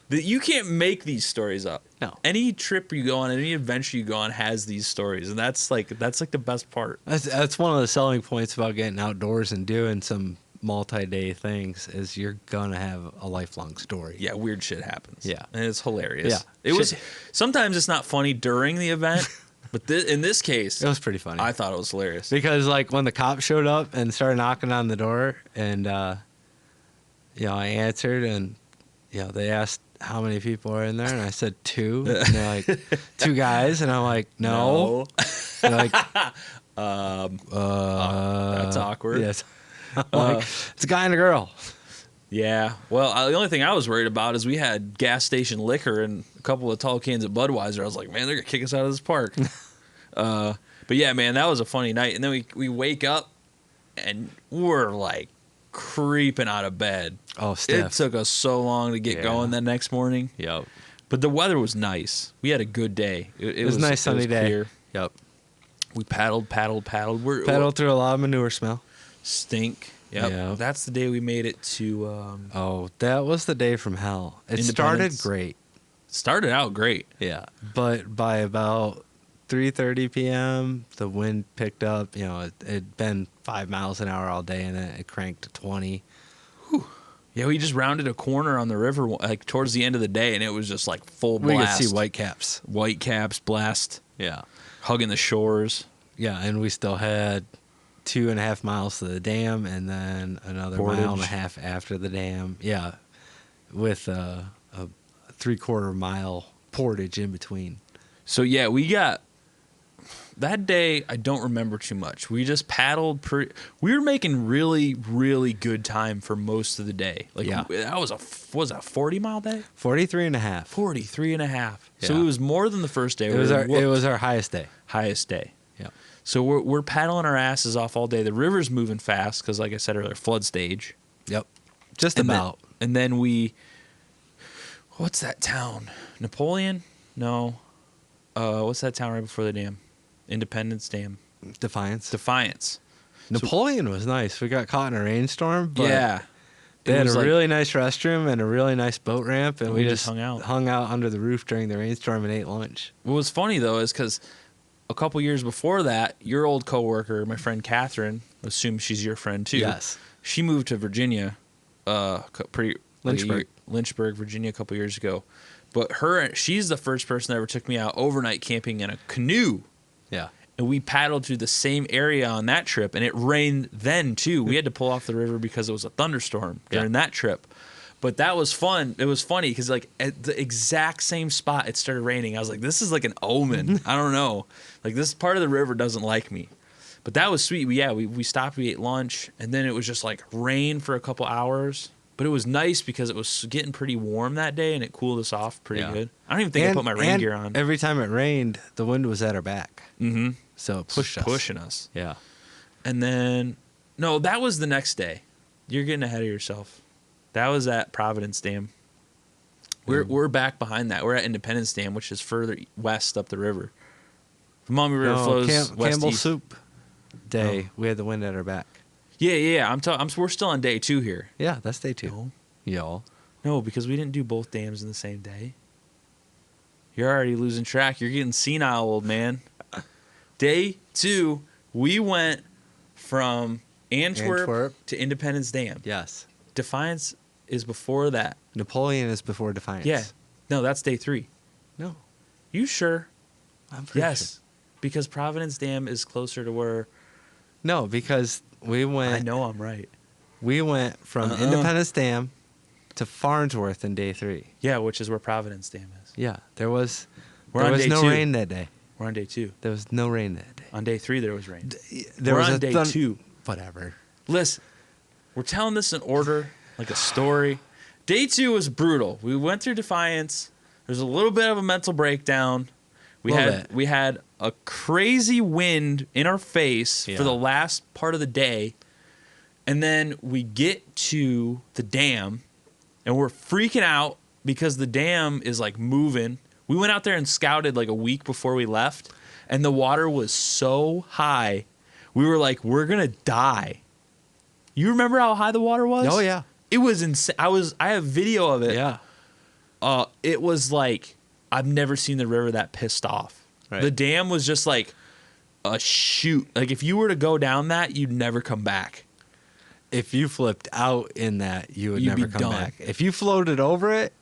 You can't make these stories up. No. Any trip you go on, any adventure you go on has these stories, and that's like the best part. That's one of the selling points about getting outdoors and doing some multi-day things is you're gonna have a lifelong story. Yeah, weird shit happens. Yeah. And it's hilarious. Yeah. It was sometimes it's not funny during the event, but in this case, It was pretty funny. I thought it was hilarious. Because like when the cops showed up and started knocking on the door, and you know, I answered, and you know, they asked how many people are in there, and I said 2, and they're like 2 guys, and I'm like no. They're like that's awkward. Yes. I'm like, it's a guy and a girl. Yeah. Well, the only thing I was worried about is we had gas station liquor and a couple of tall cans of Budweiser. I was like, man, they're gonna kick us out of this park. But yeah, man, that was a funny night. And then we wake up and we're like creeping out of bed. Oh, Steph. It took us so long to get going that next morning. Yep. But the weather was nice. We had a good day. It was a nice sunny day. Clear. Yep. We paddled. Paddled through a lot of manure smell. Stink. Yep. Yeah. That's the day we made it to. Oh, that was the day from hell. It started Independence. great. Started out great. Yeah. But by about 3:30 p.m., the wind picked up. You know, it'd been 5 miles an hour all day, and then it cranked to 20. Yeah, we just rounded a corner on the river like towards the end of the day, and it was just like full blast. We could see whitecaps. Whitecaps blast. Yeah. Hugging the shores. Yeah, and we still had 2.5 miles to the dam, and then another mile and a half after the dam. Yeah, with a 3/4 mile portage in between. So yeah, we got that day. I don't remember too much. We just paddled. We were making really, really good time for most of the day. Like that was a 40-mile day. 43 and a half. 43 and a half. So Yeah. it was more than the first day. It was our highest day. Highest day. Yeah. So we're paddling our asses off all day. The river's moving fast because, like I said earlier, flood stage. Yep. Just And about. then what's that town? Napoleon? No. What's that town right before the dam? Independence Dam. Defiance. Napoleon was nice. We got caught in a rainstorm, but yeah. they had a really nice restroom and a really nice boat ramp, and we just hung out under the roof during the rainstorm and ate lunch. What was funny, though, is because a couple years before that, your old coworker, my friend Catherine, assume she's your friend too. Yes. She moved to Virginia, Lynchburg, Virginia, a couple years ago. But she's the first person that ever took me out overnight camping in a canoe. Yeah. And we paddled through the same area on that trip, and it rained then too. We had to pull off the river because it was a thunderstorm during that trip. But that was fun. It was funny because like at the exact same spot it started raining. I was like, this is like an omen. I don't know. Like this part of the river doesn't like me. But that was sweet. We stopped, we ate lunch, and then it was just like rain for a couple hours. But it was nice because it was getting pretty warm that day, and it cooled us off pretty good. I don't even think I put my rain gear on. Every time it rained, the wind was at our back. Mm-hmm. So it pushed us. Pushing us. Yeah. And then, no, that was the next day. You're getting ahead of yourself. That was at Providence Dam. We're back behind that. We're at Independence Dam, which is further west up the river. The Maumee River flows west Campbell east. Soup day. We had the wind at our back. Yeah. We're still on day 2 here. Yeah, that's day 2. No. Y'all. No, because we didn't do both dams in the same day. You're already losing track. You're getting senile, old man. Day 2, we went from Antwerp to Independence Dam. Yes. Defiance is before that. Napoleon is before Defiance. Yeah. No, that's day 3. No. You sure? I'm pretty Yes. sure. Because Providence Dam is closer to where... No, because we went... I know I'm right. We went from Independence Dam to Farnsworth in day 3. Yeah, which is where Providence Dam is. Yeah. There was We're on day no 2. rain that day. We're on day 2. There was no rain that day. On day 3, there was rain. We're on day 2. Whatever. Listen, we're telling this in order, like a story. Day 2 was brutal. We went through Defiance. There's a little bit of a mental breakdown. We had a crazy wind in our face for the last part of the day. And then we get to the dam, and we're freaking out because the dam is like moving. We went out there and scouted like a week before we left, and the water was so high. We were like, we're going to die. You remember how high the water was? Oh, yeah. It was insane. I have video of it. Yeah. it was like I've never seen the river that pissed off. Right. The dam was just like a chute. Like if you were to go down that, you'd never come back. If you flipped out in that, you would You'd never be come done. back. If you floated over it,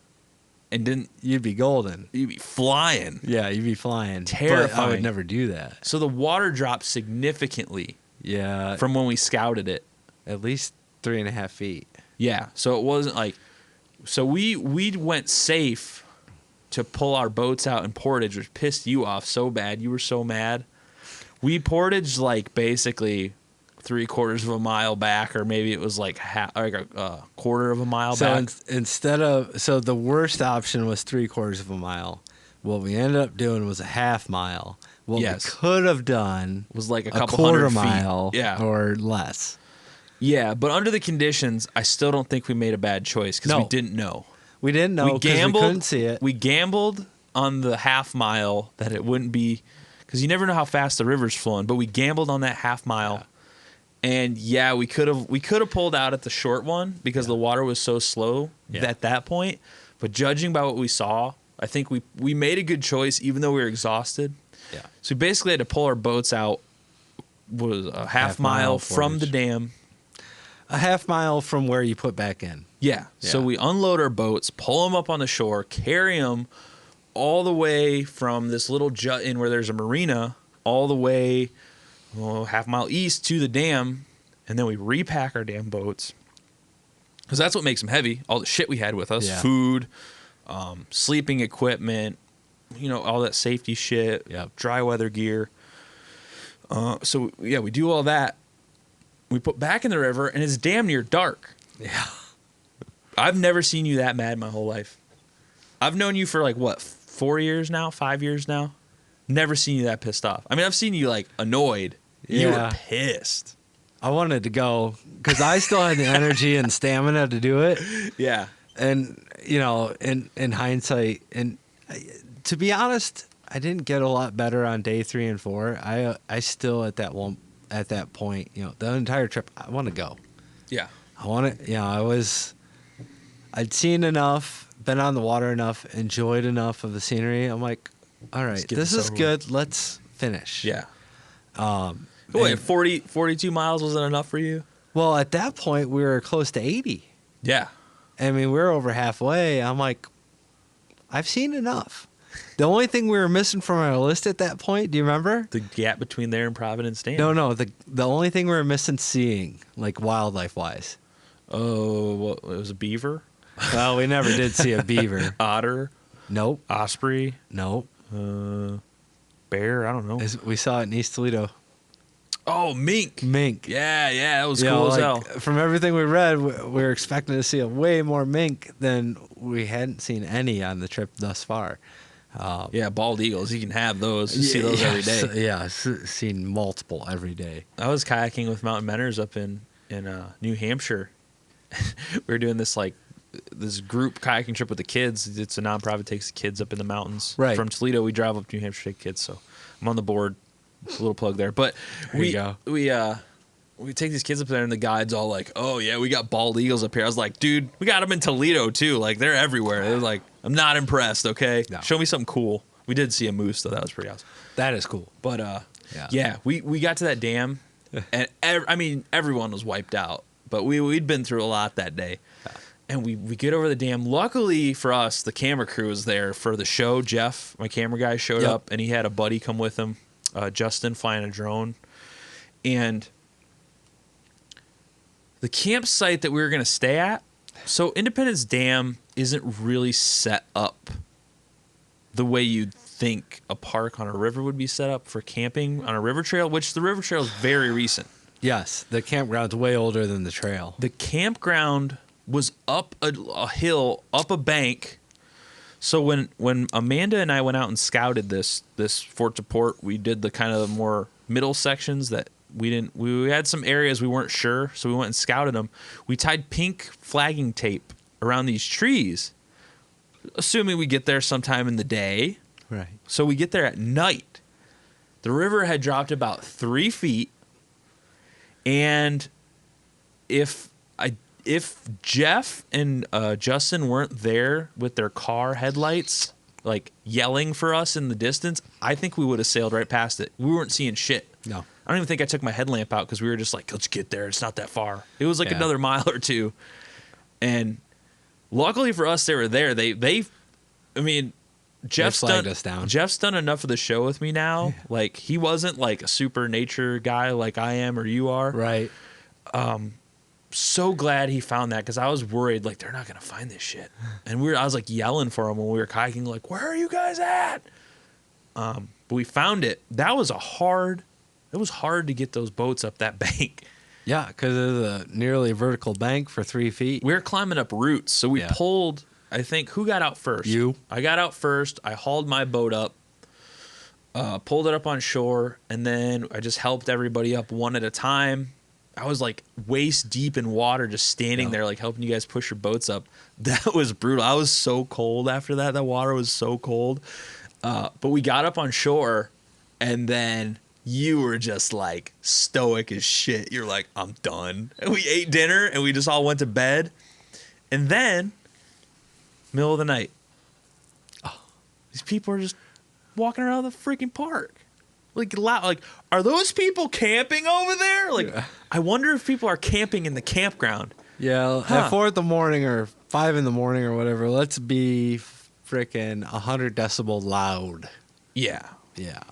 And didn't you'd be golden. you'd be flying. Yeah, you'd be flying. Terrifying. But I would never do that. So the water dropped significantly Yeah, from when we scouted it. at least 3.5 feet. Yeah. So it wasn't like so we went safe to pull our boats out in portage, which pissed you off so bad. You were so mad. We portaged like basically 3/4 of a mile back, or maybe it was like a quarter of a mile So back. so the worst option was 3/4 of a mile. What we ended up doing was a half mile. What Yes. we could have done It was like a a couple quarter hundred feet. mile Yeah. or less. Yeah, but under the conditions, I still don't think we made a bad choice because we No. didn't know. We didn't know We because we gambled. couldn't see it. We gambled on the half mile that it wouldn't be, because you never know how fast the river's flowing. But we gambled on that half mile, and yeah, we could have pulled out at the short one because the water was so slow at that point. But judging by what we saw, I think we made a good choice, even though we were exhausted. Yeah. So we basically had to pull our boats out. Was a half mile from the portage. dam. A half mile from where you put back in. Yeah. So Yeah. we unload our boats, pull them up on the shore, carry them all the way from this little jut in where there's a marina, all the way half mile east to the dam, and then we repack our damn boats. Because that's what makes them heavy. All the shit we had with us, Yeah. food, sleeping equipment, all that safety shit, Yep. dry weather gear. So yeah, we do all that. We put back in the river, and it's damn near dark. Yeah. I've never seen you that mad my whole life. I've known you for like what, 4 years now, 5 years now. Never seen you that pissed off. I mean, I've seen you like annoyed. You were Yeah. pissed. I wanted to go because I still had the energy and stamina to do it. Yeah. And, in hindsight, and to be honest, I didn't get a lot better on day 3 and 4. I still at that point, the entire trip, I want to go. Yeah. I want to, I'd seen enough, been on the water enough, enjoyed enough of the scenery. I'm like, all right, get this this is over good. Let's finish. Yeah. Wait, Wait, 42 miles wasn't enough for you? well, at that point, we were close to 80. Yeah. I mean, we were over halfway. I'm like, I've seen enough. The only thing we were missing from our list at that point, do you remember? The gap between there and Providence Dam. No. The only thing we were missing seeing, like wildlife wise. Oh, what, it was a beaver? Well, we never did see a beaver. Otter? Nope. Osprey? Nope. Bear? I don't know. We saw it in East Toledo. Oh, mink. Mink. Yeah, that was You cool know, as like, hell. from everything we read, we were expecting to see a way more mink than we hadn't seen any on the trip thus far. Yeah, bald eagles. You can have those. You see those every day. Seen multiple every day. I was kayaking with mountain mentors up in New Hampshire. We were doing this group kayaking trip with the kids. It's a nonprofit, takes the kids up in the mountains. Right. From Toledo, we drive up to New Hampshire to take kids. So I'm on the board. A little plug there. But There you go. we take these kids up there, and the guide's all like, "Oh yeah, we got bald eagles up here." I was like, "Dude, we got them in Toledo too. Like they're everywhere." They're like, "I'm not impressed." Okay, No. Show me something cool. We did see a moose though. That was pretty awesome. That is cool. But Yeah. we got to that dam, and everyone was wiped out. But we'd been through a lot that day, and we get over the dam. Luckily for us, the camera crew was there for the show. Jeff, my camera guy, showed Yep. up, and he had a buddy come with him, Justin, flying a drone, and the campsite that we were going to stay at. So Independence Dam isn't really set up the way you'd think a park on a river would be set up for camping on a river trail, which the river trail is very recent. Yes, the campground's way older than the trail. The campground was up a hill, up a bank. So when Amanda and I went out and scouted this Fort Deport, we did the kind of the more middle sections that we had some areas we weren't sure, so we went and scouted them. We tied pink flagging tape around these trees, assuming we get there sometime in the day. Right. So we get there at night. The river had dropped about 3 feet, and if if Jeff and Justin weren't there with their car headlights, like yelling for us in the distance, I think we would have sailed right past it. We weren't seeing shit. No. I don't even think I took my headlamp out because we were just like, let's get there. It's not that far. It was like Yeah. another mile or two. And luckily for us, they were there. I mean, Jeff's flagged us down. Jeff's done enough of the show with me now. Like, he wasn't like a super nature guy like I am or you are. Right. So glad he found that because I was worried, like, they're not going to find this shit. And I was like yelling for him when we were kayaking, like, where are you guys at? But we found it. It was hard to get those boats up that bank. Yeah, because it's a nearly vertical bank for 3 feet. We were climbing up roots. So we Yeah. pulled, I think, who got out first? You. I got out first. I hauled my boat up, pulled it up on shore, and then I just helped everybody up one at a time. I was like waist deep in water, just standing there, like helping you guys push your boats up. That was brutal. I was so cold after that. That water was so cold. But we got up on shore, and then you were just like stoic as shit. You're like, I'm done. And we ate dinner, and we just all went to bed. And then, middle of the night, these people are just walking around the freaking park. Like, are those people camping over there? Like, Yeah. I wonder if people are camping in the campground. Yeah, at 4 in the morning or 5 in the morning or whatever, let's be freaking 100 decibel loud. Yeah. Yeah.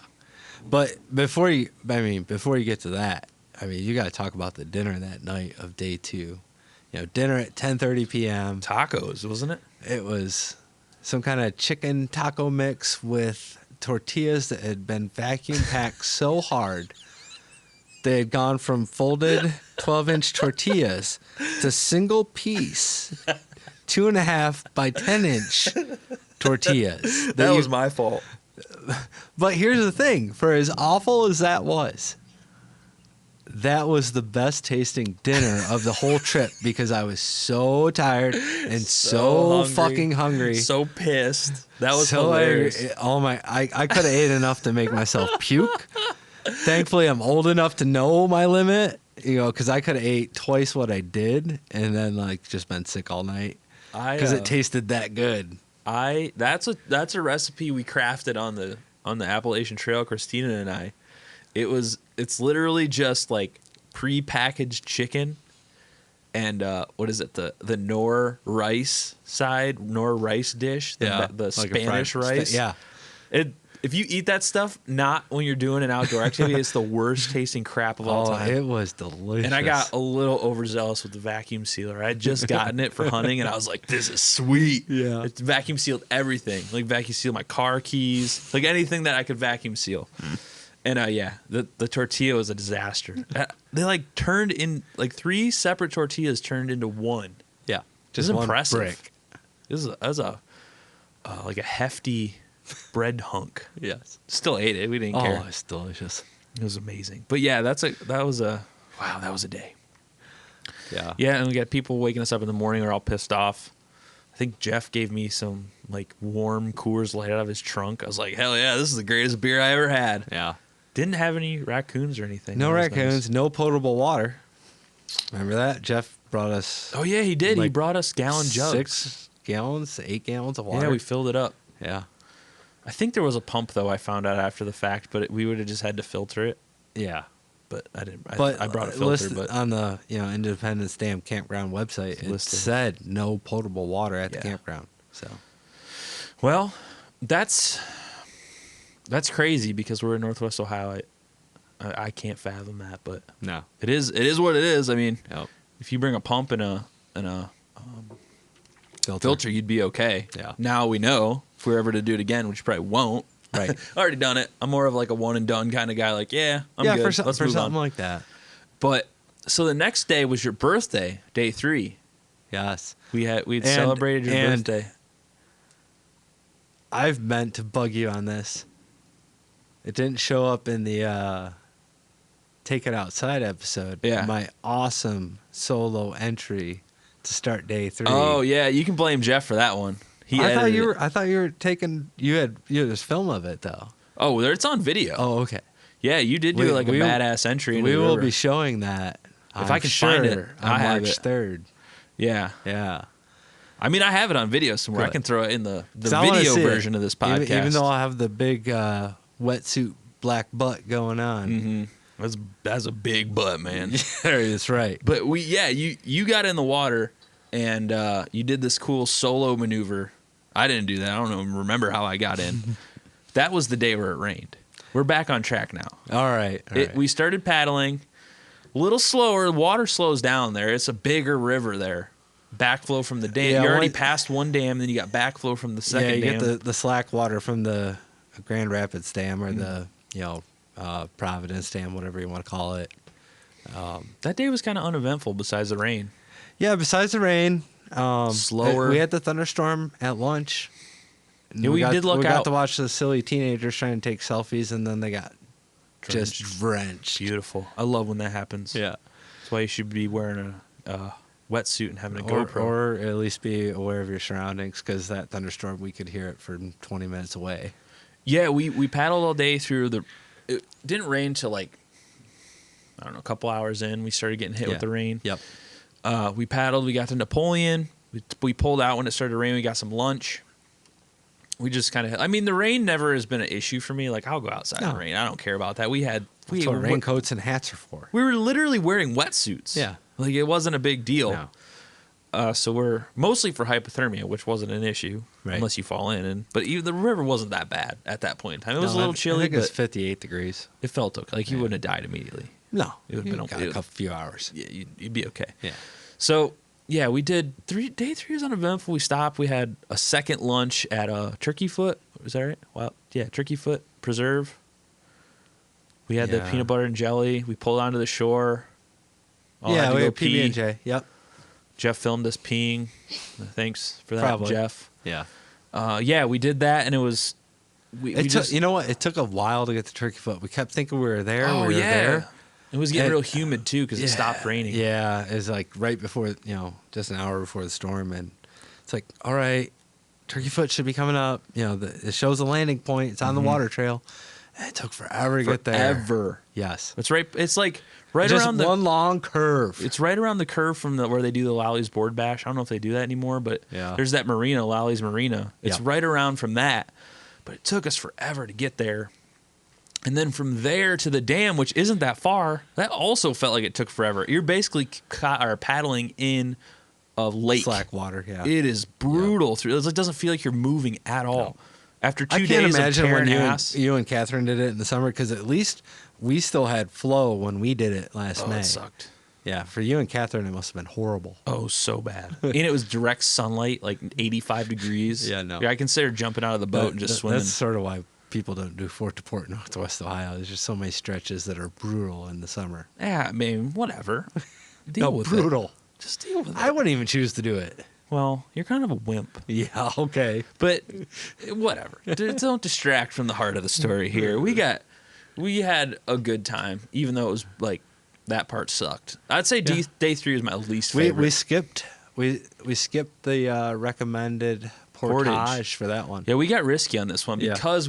But before you get to that, I mean, you got to talk about the dinner that night of day 2. You know, dinner at 10:30 p.m. Tacos, wasn't it? It was some kind of chicken taco mix with tortillas that had been vacuum packed so hard they had gone from folded 12-inch tortillas to single piece 2.5 by 10-inch tortillas. That was my fault. But here's the thing: for as awful as that was the best tasting dinner of the whole trip because I was so tired and so fucking hungry. So pissed. That was So hilarious. I could have ate enough to make myself puke. Thankfully, I'm old enough to know my limit, you know, because I could have ate twice what I did and then like just been sick all night because it tasted that good. That's a recipe we crafted on the Appalachian Trail, Christina and I. It's literally just like pre-packaged chicken and what is it, the Nor rice dish, the like Spanish rice. Yeah. If you eat that stuff not when you're doing an outdoor activity, it's the worst tasting crap of all time. It was delicious. And I got a little overzealous with the vacuum sealer. I had just gotten it for hunting, and I was like, this is sweet. Yeah. It's vacuum sealed everything. Like, vacuum sealed my car keys. Like, anything that I could vacuum seal. And, the tortilla was a disaster. They, like, turned in, like, 3 separate tortillas turned into one. Yeah. Just Just one impressive. brick. That was a hefty bread hunk. Yes. Still ate it. We didn't care. Oh, it's delicious. It was amazing. But yeah, that was a day. Yeah. Yeah, and we got people waking us up in the morning are all pissed off. I think Jeff gave me some like warm Coors Light out of his trunk. I was like, hell yeah, this is the greatest beer I ever had. Yeah. Didn't have any raccoons or anything. No That was raccoons, nice. no potable water. Remember that? Jeff brought us Oh yeah, he did. He like brought us gallon jugs. 6 gallons, 8 gallons of water. Yeah, we filled it up. Yeah. I think there was a pump though. I found out after the fact, but we would have just had to filter it. Yeah. But I didn't. But I brought a filter. listed But on the Independence Dam campground website, it listed. said no potable water at the Yeah. campground. So well, that's crazy because we're in Northwest Ohio. I can't fathom that, but no. it is what it is. I mean, Yep. if you bring a pump and a filter, you'd be okay. Yeah. Now we know if we're ever to do it again, which you probably won't. Right. Already done it. I'm more of like a one and done kind of guy. Like, yeah, I'm yeah, good. for Let's move something on. like that. But so the next day was your birthday, day 3. Yes. We'd And- celebrated your and- birthday. I've meant to bug you on this. It didn't show up in the Take It Outside episode. Yeah. My awesome solo entry to start day 3. Oh yeah, you can blame Jeff for that one. He I thought edited you it. were. I thought you were taking. You had this film of it though. Oh, it's on video. Oh, okay. Yeah, you did do a badass entry. Into We the will river. be showing that. If I can find it, on I have March it. 3rd. Yeah. Yeah. I mean, I have it on video somewhere. I Good. can throw it in the 'Cause I wanna video see it. version of this podcast. Even though I'll have the big wetsuit black butt going on. Mm-hmm. That's a big butt, man. That's right. But you got in the water and you did this cool solo maneuver. I didn't do that. I don't even remember how I got in. That was the day where it rained. We're back on track now. All right. We started paddling a little slower. The water slows down there. It's a bigger river there. Backflow from the dam. Yeah, you already passed one dam, then you got backflow from the second dam. You get the slack water from the Grand Rapids Dam or the Providence Dam, whatever you want to call it. That day was kind of uneventful besides the rain. Yeah, besides the rain. Slower. We had the thunderstorm at lunch. Yeah, we did look We out. got to watch the silly teenagers trying to take selfies, and then they got Drenched. just drenched. Beautiful. I love when that happens. Yeah. That's why you should be wearing a wetsuit and having a Or, GoPro. or at least be aware of your surroundings, because that thunderstorm, we could hear it from 20 minutes away. Yeah, we paddled all day through the. It didn't rain till like, I don't know, a couple hours in. We started getting hit with the rain. Yep. We paddled. We got to Napoleon. We pulled out when it started to rain. We got some lunch. We just kind of. I mean, the rain never has been an issue for me. Like, I'll go outside in the rain. I don't care about that. That's what raincoats and hats are for. We were literally wearing wetsuits. Yeah. Like, it wasn't a big deal. No. So we're mostly for hypothermia, which wasn't an issue Right. unless you fall in. But even the river wasn't that bad at that point in time. It was a little chilly, I think it was but 58 degrees. it felt okay. Like, you wouldn't have died immediately. No, It would've been got okay. a few hours. Yeah, you'd be okay. Yeah. So, yeah, we did day three was uneventful. We stopped. We had a second lunch at Turkey Foot. Was that right? Wow. Yeah, Turkey Foot Preserve. We had the Yeah. peanut butter and jelly. We pulled onto the shore. All had to we go had pee. PB&J. Yep. Jeff filmed us peeing. Thanks for that, Probably. Jeff. Yeah. Yeah, we did that, and it was. You know what? It took a while to get to Turkey Foot. We kept thinking we were there. Oh, we were yeah. there. It was getting And- real humid too because it stopped raining. Yeah, it was like right before, just an hour before the storm, and it's like, all right, Turkey Foot should be coming up. It shows a landing point. It's on the water trail. And it took forever to get there. Forever. Yes. It's right. It's like right Just around the. one long curve. It's right around the curve from where they do the Lowly's board bash. I don't know if they do that anymore, but Yeah. there's that marina, Lowly's Marina. It's Yeah. right around from that, but it took us forever to get there. And then from there to the dam, which isn't that far, that also felt like it took forever. You're basically paddling in a lake. Slack water. Yeah. It is brutal. It doesn't feel like you're moving at all. No. After 2 I days can't of imagine when tearing ass. you and Catherine did it in the summer, because at least we still had flow when we did it last May. It sucked. Yeah, for you and Catherine, it must have been horrible. Oh, so bad. And it was direct sunlight, like 85 degrees. Yeah, no. I considered jumping out of the boat and just swimming. That's sort of why people don't do Fort to Port, Northwest Ohio. There's just so many stretches that are brutal in the summer. Yeah, I mean, whatever. Deal with brutal. it. Just deal with it. I wouldn't even choose to do it. Well, you're kind of a wimp. Yeah, okay. But whatever. Don't distract from the heart of the story here. We had a good time, even though it was like that part sucked. I'd say day 3 was my least favorite. We skipped the recommended portage for that one. Yeah, we got risky on this one because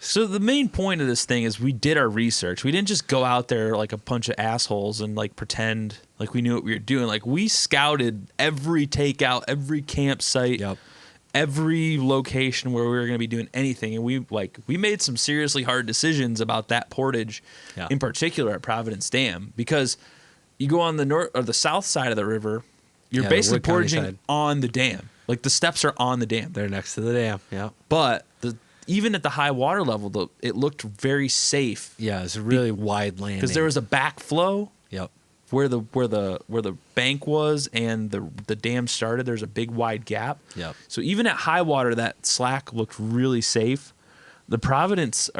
So the main point of this thing is we did our research. We didn't just go out there like a bunch of assholes and like pretend like we knew what we were doing. Like, we scouted every takeout, every campsite, every location where we were going to be doing anything, and we made some seriously hard decisions about that portage, in particular at Providence Dam, because you go on the north or the south side of the river, you're basically portaging on the dam. Like, the steps are on the dam. They're next to the dam. Yeah. But even at the high water level, it looked very safe. Yeah, it's a really wide landing. Because there was a backflow. Yep. Where the bank was and the dam started, there's a big wide gap. Yep. So even at high water, that slack looked really safe. The Providence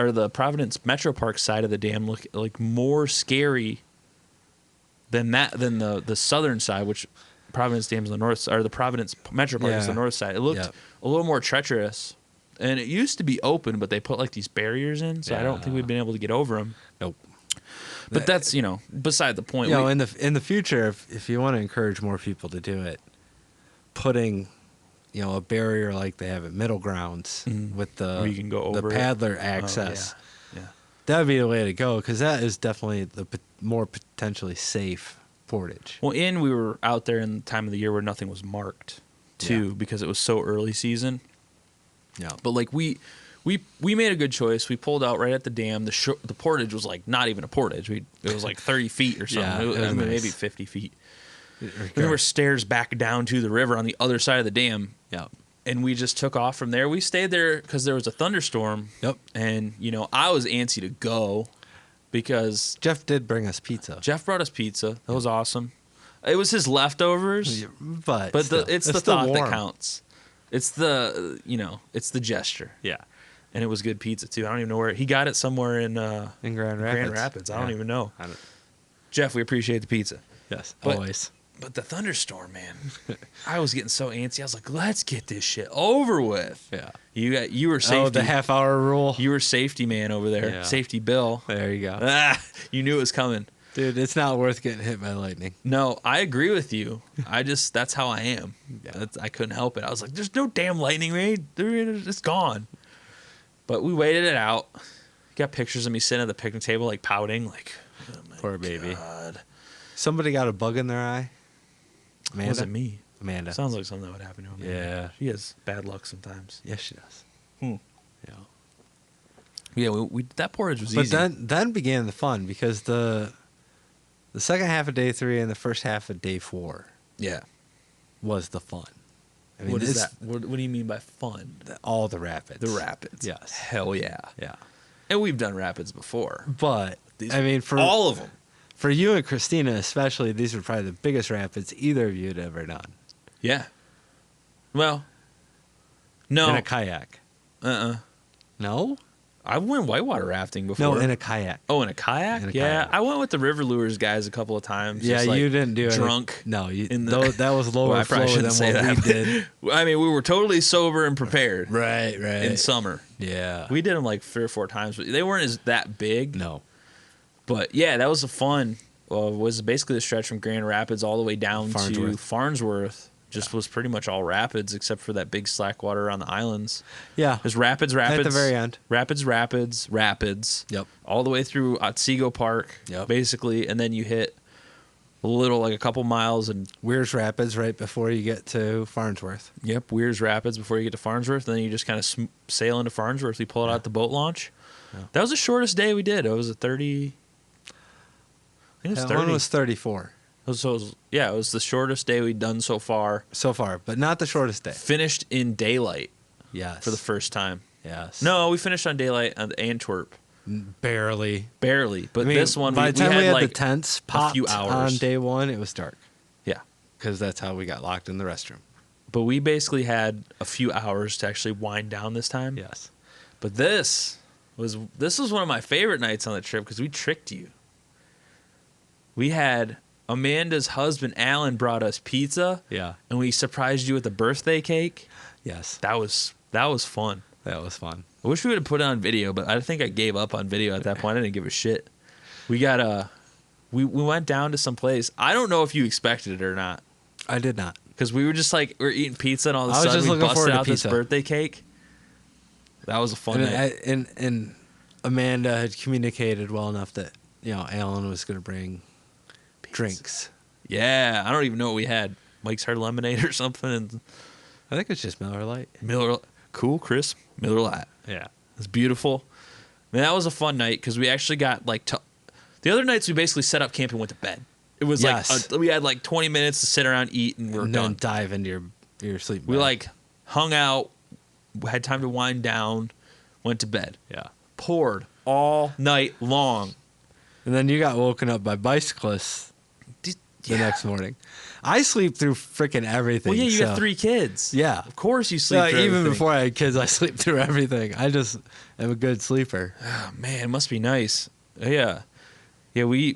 Metro Park side of the dam looked like more scary than the southern side, which Providence Dam's on the north, or the Providence Metro Park is the north side. It looked a little more treacherous. And it used to be open, but they put like these barriers in, so I don't think we've been able to get over them. Nope. But that's, beside the point. In the future, if you want to encourage more people to do it, putting, a barrier like they have at Middle Grounds with where you can go over the paddler access, yeah. that would be the way to go, because that is definitely the more potentially safe portage. Well, we were out there in the time of the year where nothing was marked, too, because it was so early season. Yeah. But like we made a good choice. We pulled out right at the dam. The portage was like not even a portage. It was like 30 feet or something. Yeah, It was, it was nice. maybe 50 feet. And there were stairs back down to the river on the other side of the dam. Yeah. And we just took off from there. We stayed there because there was a thunderstorm. Yep. And, I was antsy to go because Jeff did bring us pizza. Jeff brought us pizza. That was awesome. It was his leftovers. But But it's the thought that warm. counts. It's the, it's the gesture. Yeah. And it was good pizza, too. I don't even know where. He got it somewhere in Grand Rapids. I don't even know. Jeff, we appreciate the pizza. Yes, But- always. But the thunderstorm, man, I was getting so antsy. I was like, let's get this shit over with. Yeah. You were safety. Oh, the half-hour rule. You were safety man over there. Yeah. Safety Bill. There you go. You knew it was coming. Dude, it's not worth getting hit by lightning. No, I agree with you. That's how I am. Yeah. I couldn't help it. I was like, there's no damn lightning, raid. It's gone. But we waited it out. Got pictures of me sitting at the picnic table, like pouting, like, oh my Poor baby. God. Somebody got a bug in their eye. Amanda? Was it me? Amanda. Sounds like something that would happen to him. Yeah. She has bad luck sometimes. Yes, she does. Yeah. Yeah, we that porridge was But easy. then began the fun because the second half of day 3 and the first half of day 4 yeah. was the fun. I mean, What is it's that? What do you mean by fun? all the rapids. The rapids. Yes. Hell yeah. Yeah. And we've done rapids before. But These- I mean, for all of them. For you and Christina especially, these were probably the biggest rapids either of you had ever done. Yeah. Well, no. In a kayak. No? I went whitewater rafting before. No, in a kayak. Oh, in a kayak? In a yeah. kayak. I went with the River Lures guys a couple of times. Yeah, just, like, you didn't do it. drunk. No, you, in the- that was lower Well, I flow probably than shouldn't what say we that. did. I mean, we were totally sober and prepared Right. in summer. Yeah. We did them like 3 or 4 times, but they weren't as that big. No. But yeah, that was a fun. Was basically the stretch from Grand Rapids all the way down to Farnsworth. Just was pretty much all rapids except for that big slack water on the islands. Yeah. There's rapids, At the very end. rapids. Yep. All the way through Otsego Park, Yep. basically, and then you hit a couple miles and Weir's Rapids right before you get to Farnsworth. Weir's Rapids before you get to Farnsworth. And then you just kind of sail into Farnsworth. We pull it out the boat launch. Yeah. That was the shortest day we did. It was a 30. I think it was That 30. one was 34 it was the shortest day we'd done so far. so far, but not the shortest day. Finished in daylight Yes. for the first time. Yes. No, we finished on daylight on Antwerp. Barely. Barely. But I mean, this one, by we the time we had had like the tents popped few hours. on day 1, it was dark yeah. because that's how we got locked in the restroom. But we basically had a few hours to actually wind down this time. Yes. But this was one of my favorite nights on the trip because we tricked you. We had Amanda's husband, Alan, brought us pizza. Yeah. And we surprised you with a birthday cake. Yes. That was fun. That was fun. I wish we would have put it on video, but I think I gave up on video at that point. I didn't give a shit. We got we went down to some place. I don't know if you expected it or not. I did not. Because we were just like, we're eating pizza and all of a I was sudden just we looking forward busted to out this pizza. birthday cake. That was a fun night. And Amanda had communicated well enough that, Alan was going to bring drinks. Yeah, I don't even know what we had. Mike's Hard Lemonade or something. And I think it's just Miller Lite. Cool, crisp Miller Lite. Yeah. It's beautiful. Man, that was a fun night because we actually got the other nights we basically set up camp and went to bed. It was we had like 20 minutes to sit around, eat, and we're And done. then dive into your sleep. We bag. hung out, had time to wind down, went to bed. Yeah. Poured all night long. And then you got woken up by bicyclists the next morning. I sleep through freaking everything. Well, yeah, you got 3 kids. Yeah. Of course you sleep So through even everything. before I had kids, I sleep through everything. I just am a good sleeper. Oh, man, it must be nice. Yeah. Yeah,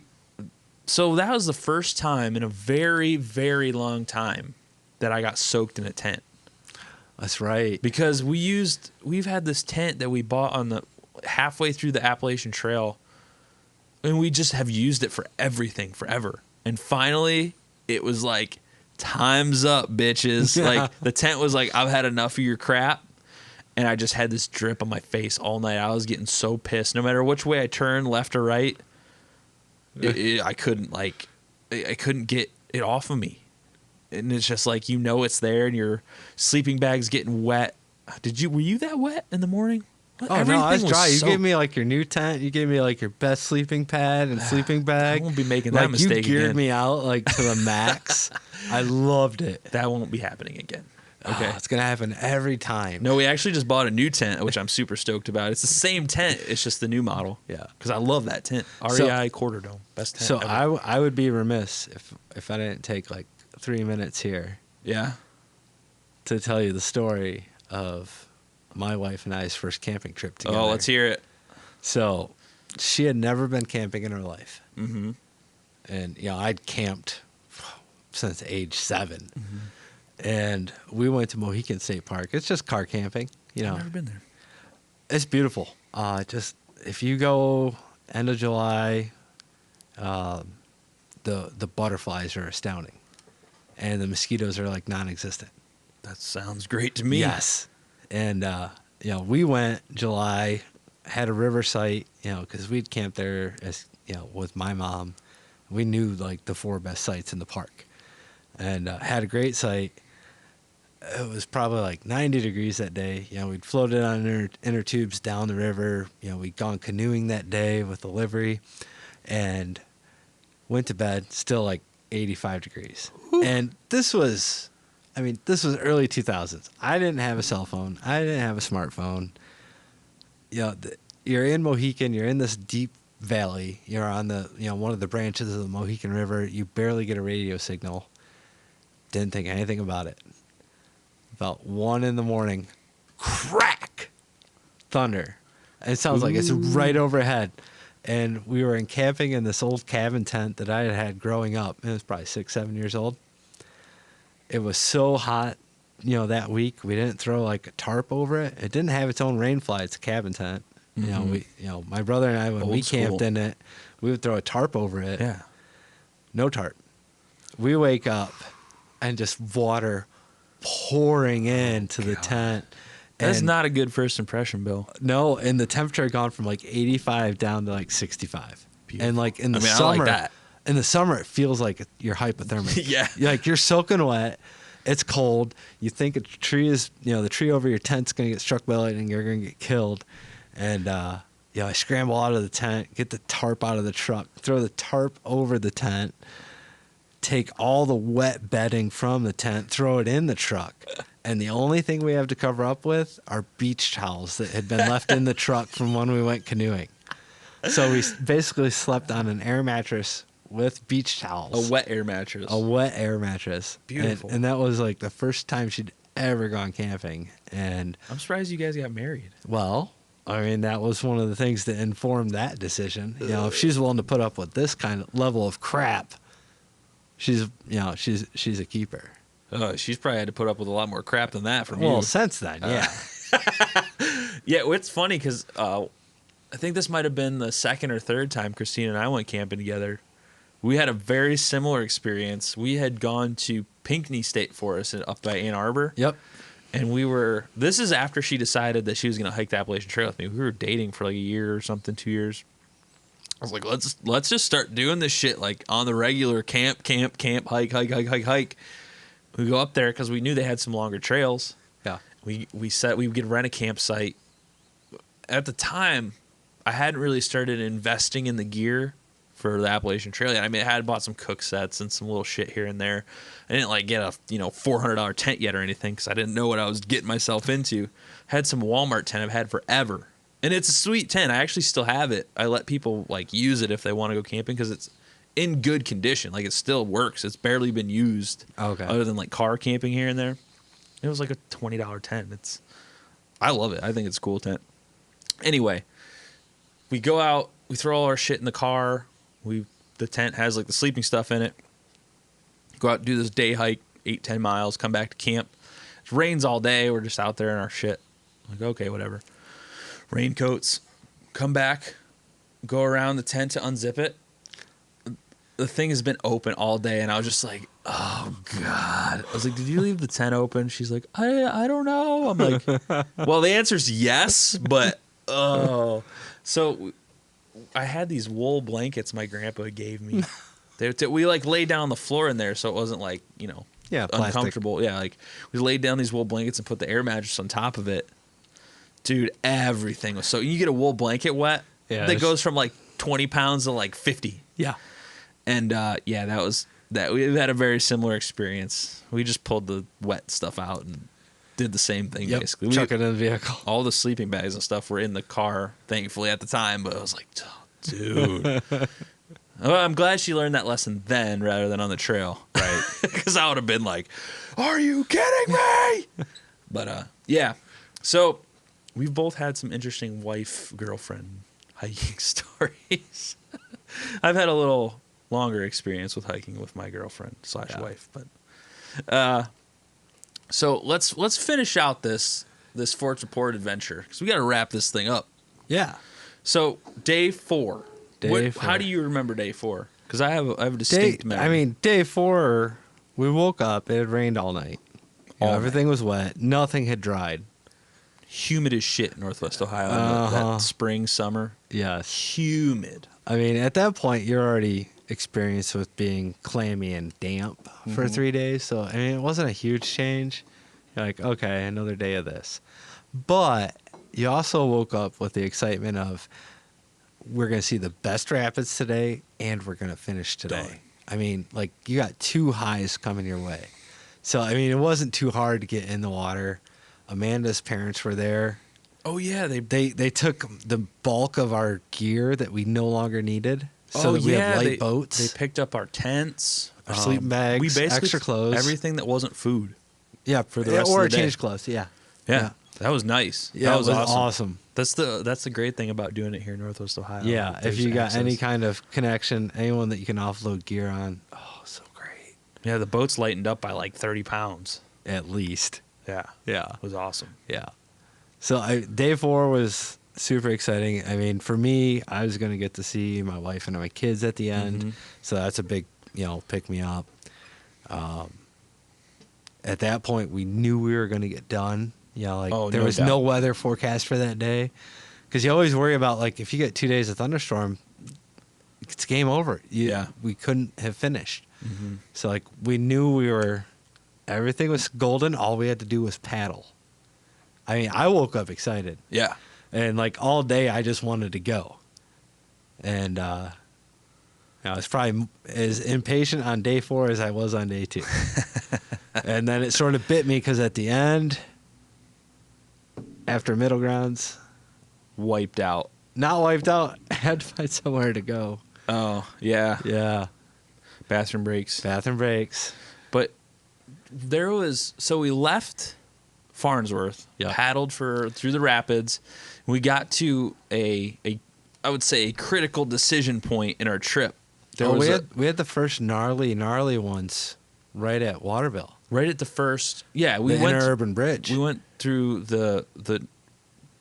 so that was the first time in a very, very long time that I got soaked in a tent. That's right. Because we've had this tent that we bought on the halfway through the Appalachian Trail, and we just have used it for everything forever. And finally, it was like, time's up, bitches. Yeah. Like, the tent was like, I've had enough of your crap. And I just had this drip on my face all night. I was getting so pissed. No matter which way I turned, left or right, I couldn't, I couldn't get it off of me. And it's just like, it's there, and your sleeping bag's getting wet. Were you that wet in the morning? Oh, no, I was dry. You gave me like your new tent. You gave me like your best sleeping pad and sleeping bag. I won't be making that mistake again. You geared again. me out like to the max. I loved it. That won't be happening again. Okay. It's going to happen every time. No, we actually just bought a new tent, which I'm super stoked about. It's the same tent. It's just the new model. Yeah. Because I love that tent. REI Quarter Dome. Best tent So ever. I would be remiss if I didn't take like 3 minutes here. Yeah. To tell you the story of my wife and I's first camping trip together. Oh, let's hear it. So she had never been camping in her life. Mm-hmm. And, I'd camped since age 7. Mm-hmm. And we went to Mohican State Park. It's just car camping, I've never been there. It's beautiful. Just if you go end of July, the butterflies are astounding, and the mosquitoes are like non-existent. That sounds great to me. Yes, and we went July, had a river site, because we'd camped there as with my mom. We knew like the 4 best sites in the park, and had a great site. It was probably like 90 degrees that day. We'd floated on inner tubes down the river. We'd gone canoeing that day with the livery, and went to bed still like 85 degrees. Ooh. And this was early 2000s. I didn't have a cell phone. I didn't have a smartphone. You're in Mohican. You're in this deep valley. You're on the one of the branches of the Mohican River. You barely get a radio signal. Didn't think anything about it. About 1 a.m, crack, thunder. It sounds like it's right overhead. And we were camping in this old cabin tent that I had growing up. It was probably 6, 7 years old. It was so hot, that week. We didn't throw like a tarp over it. It didn't have its own rain fly. It's a cabin tent. Mm-hmm. My brother and I, when Old we school. camped in it, we would throw a tarp over it. Yeah. No tarp. We wake up and just water pouring into the tent. That's And not a good first impression, Bill. no, and the temperature had gone from like 85 down to like 65. Beautiful. And like in the I summer, like that. in the summer it feels like you're hypothermic. Yeah. You're soaking wet. It's cold. You think a tree is, the tree over your tent's going to get struck by lightning. You're going to get killed. And, I scramble out of the tent, get the tarp out of the truck, throw the tarp over the tent, take all the wet bedding from the tent, throw it in the truck. And the only thing we have to cover up with are beach towels that had been left in the truck from when we went canoeing. So we basically slept on an air mattress with beach towels. A wet air mattress. A wet air mattress. Beautiful. And that was like the first time she'd ever gone camping. And I'm surprised you guys got married. well, that was one of the things that informed that decision. If she's willing to put up with this kind of level of crap, she's a keeper. She's probably had to put up with a lot more crap than that from you. Well, since then, yeah. Yeah, it's funny because I think this might have been the second or third time Christine and I went camping together. We had a very similar experience. We had gone to Pinckney State Forest up by Ann Arbor. Yep. And this is after she decided that she was going to hike the Appalachian Trail with me. We were dating for like a year or something, 2 years. I was like, let's just start doing this shit like on the regular camp, hike. We go up there because we knew they had some longer trails. Yeah. We could rent a campsite. At the time, I hadn't really started investing in the gear for the Appalachian Trail. I had bought some cook sets and some little shit here and there. I didn't like get a $400 tent yet or anything because I didn't know what I was getting myself into. Had some Walmart tent I've had forever, and it's a sweet tent. I actually still have it. I let people like use it if they want to go camping because it's in good condition. Like it still works. It's barely been used. Okay. Other than like car camping here and there. It was like a $20 tent. I love it. I think it's a cool tent. Anyway, we go out. We throw all our shit in the car. The tent has like the sleeping stuff in it. Go out, do this day hike, 8-10 miles, come back to camp. It rains all day. We're just out there in our shit. I'm like, okay, whatever. Raincoats. Come back, go around the tent to unzip it. The thing has been open all day, and I was just like, oh, God. I was like, did you leave the tent open? She's like, I don't know. I'm like, well, the answer's yes, but, oh. So I had these wool blankets my grandpa gave me. We like laid down on the floor in there, so it wasn't like plastic. uncomfortable. Yeah, like we laid down these wool blankets and put the air mattress on top of it. Dude, everything was so. You get a wool blanket wet, that goes from like 20 pounds to like 50. Yeah, and that was that. We had a very similar experience. We just pulled the wet stuff out and did the same thing basically. Chuck it in the vehicle. All the sleeping bags and stuff were in the car, thankfully at the time. But I was like, oh, dude. Well, I'm glad she learned that lesson then rather than on the trail. Right. Because I would have been like, are you kidding me? But, yeah. So we've both had some interesting wife-girlfriend hiking stories. I've had a little longer experience with hiking with my girlfriend / wife. But so let's finish out this Fort Report adventure because we got to wrap this thing up. Yeah. So day 4. How do you remember day 4? Because I have a distinct memory. I mean, day 4, we woke up. It had rained all night. Everything was wet. Nothing had dried. Humid as shit in Northwest Ohio. That spring, summer. Yes. Humid. I mean, at that point, you're already experienced with being clammy and damp for 3 days. So, I mean, it wasn't a huge change. You're like, okay, another day of this. But you also woke up with the excitement of, we're going to see the best rapids today, and we're going to finish today. Done. I mean, like, you got 2 highs coming your way. So, I mean, it wasn't too hard to get in the water. Amanda's parents were there. Oh, yeah. They took the bulk of our gear that we no longer needed. So that we have light boats. They picked up our tents. Our sleeping bags, we basically extra clothes. Everything that wasn't food. Yeah, for the rest of the day. Or change clothes, yeah. That was nice. Yeah, that was awesome. That's the great thing about doing it here in Northwest Ohio. Yeah, if you got any kind of connection, anyone that you can offload gear on, so great. Yeah, the boat's lightened up by like 30 pounds. At least. Yeah. Yeah. It was awesome. Yeah. So day 4 was super exciting. I mean, for me, I was going to get to see my wife and my kids at the end. So that's a big, pick me up. At that point, we knew we were going to get done. There was no weather forecast for that day. Because you always worry about, like, if you get 2 days of thunderstorm, it's game over. We couldn't have finished. So, like, we knew everything was golden. All we had to do was paddle. I mean, I woke up excited. Yeah. And, like, all day I just wanted to go. And I was probably as impatient on day 4 as I was on day 2. And then it sort of bit me because at the end, after middle grounds, wiped out. Not wiped out. I had to find somewhere to go. Oh, yeah. Yeah. Bathroom breaks. But so we left Farnsworth, paddled through the rapids. We got to I would say a critical decision point in our trip. We had the first gnarly ones right at Waterville. Right at the first, we went interurban bridge. We went through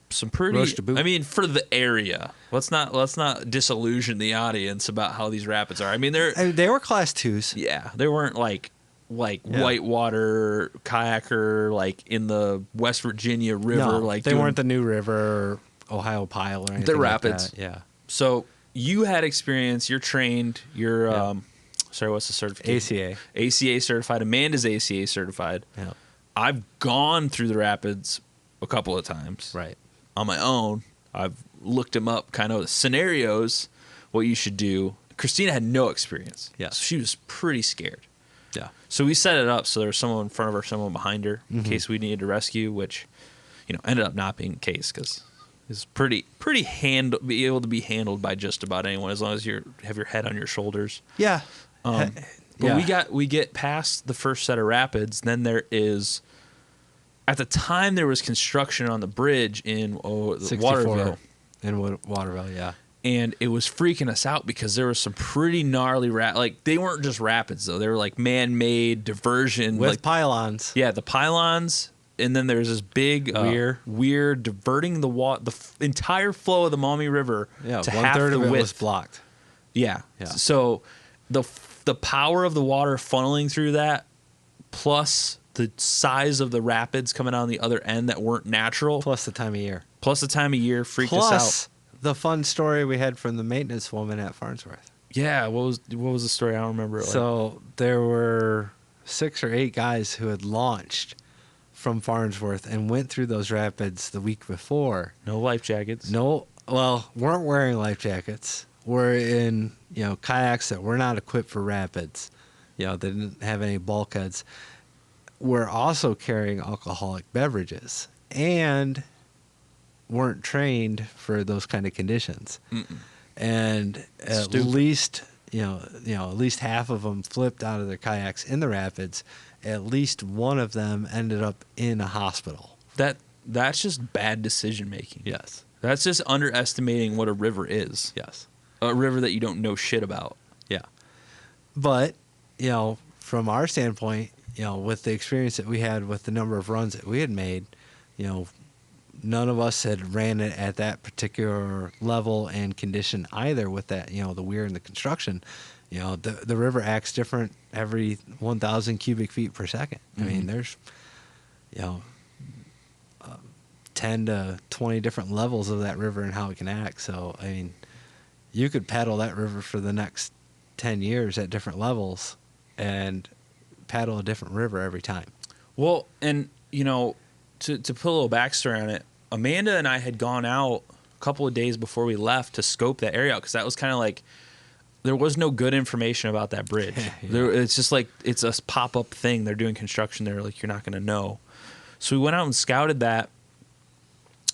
some pretty. I mean, for the area, let's not disillusion the audience about how these rapids are. I mean, they were class 2s. Yeah, they weren't like whitewater kayaker like in the West Virginia River. No, like they weren't the New River, Ohio Pile, or anything. They're rapids. Like that. Yeah. So you had experience. You're trained. You're sorry, what's the certification? ACA certified. Amanda's ACA certified. Yeah. I've gone through the rapids a couple of times. Right. On my own. I've looked them up, kind of scenarios, what you should do. Christina had no experience. Yeah. So she was pretty scared. Yeah. So we set it up so there was someone in front of her, someone behind her, in case we needed to rescue, which, ended up not being the case because it's be able to be handled by just about anyone as long as you have your head on your shoulders. Yeah. But we get past the first set of rapids. Then there is, at the time, there was construction on the bridge in Waterville. In Waterville, yeah. And it was freaking us out because there was some pretty gnarly like they weren't just rapids though; they were like man-made diversion with pylons. Yeah, the pylons, and then there's this big weir diverting the entire flow of the Maumee River. Yeah, to 1/3 of it was blocked. Yeah. So the power of the water funneling through that, plus the size of the rapids coming out on the other end that weren't natural, plus the time of year, freaked us out. The fun story we had from the maintenance woman at Farnsworth. Yeah, what was the story? I don't remember it. So there were 6 or 8 guys who had launched from Farnsworth and went through those rapids the week before. No life jackets. No, well, weren't wearing life jackets. Were in, kayaks that were not equipped for rapids. They didn't have any bulkheads. Were also carrying alcoholic beverages and weren't trained for those kind of conditions. Mm-mm. And at Stupid. least, at least half of them flipped out of their kayaks in the rapids. At least one of them ended up in a hospital. That's just bad decision making. Yes. That's just underestimating what a river is. Yes. A river that you don't know shit about. Yeah. But, from our standpoint, with the experience that we had with the number of runs that we had made, none of us had ran it at that particular level and condition either with that, the weir and the construction. The river acts different every 1,000 cubic feet per second. Mm-hmm. I mean, there's, 10 to 20 different levels of that river and how it can act. So, I mean, you could paddle that river for the next 10 years at different levels and paddle a different river every time. Well, and, to put a little backstory on it, Amanda and I had gone out a couple of days before we left to scope that area out because that was kind of like, there was no good information about that bridge. Yeah. It's just like, it's a pop-up thing. They're doing construction there. Like, you're not going to know. So we went out and scouted that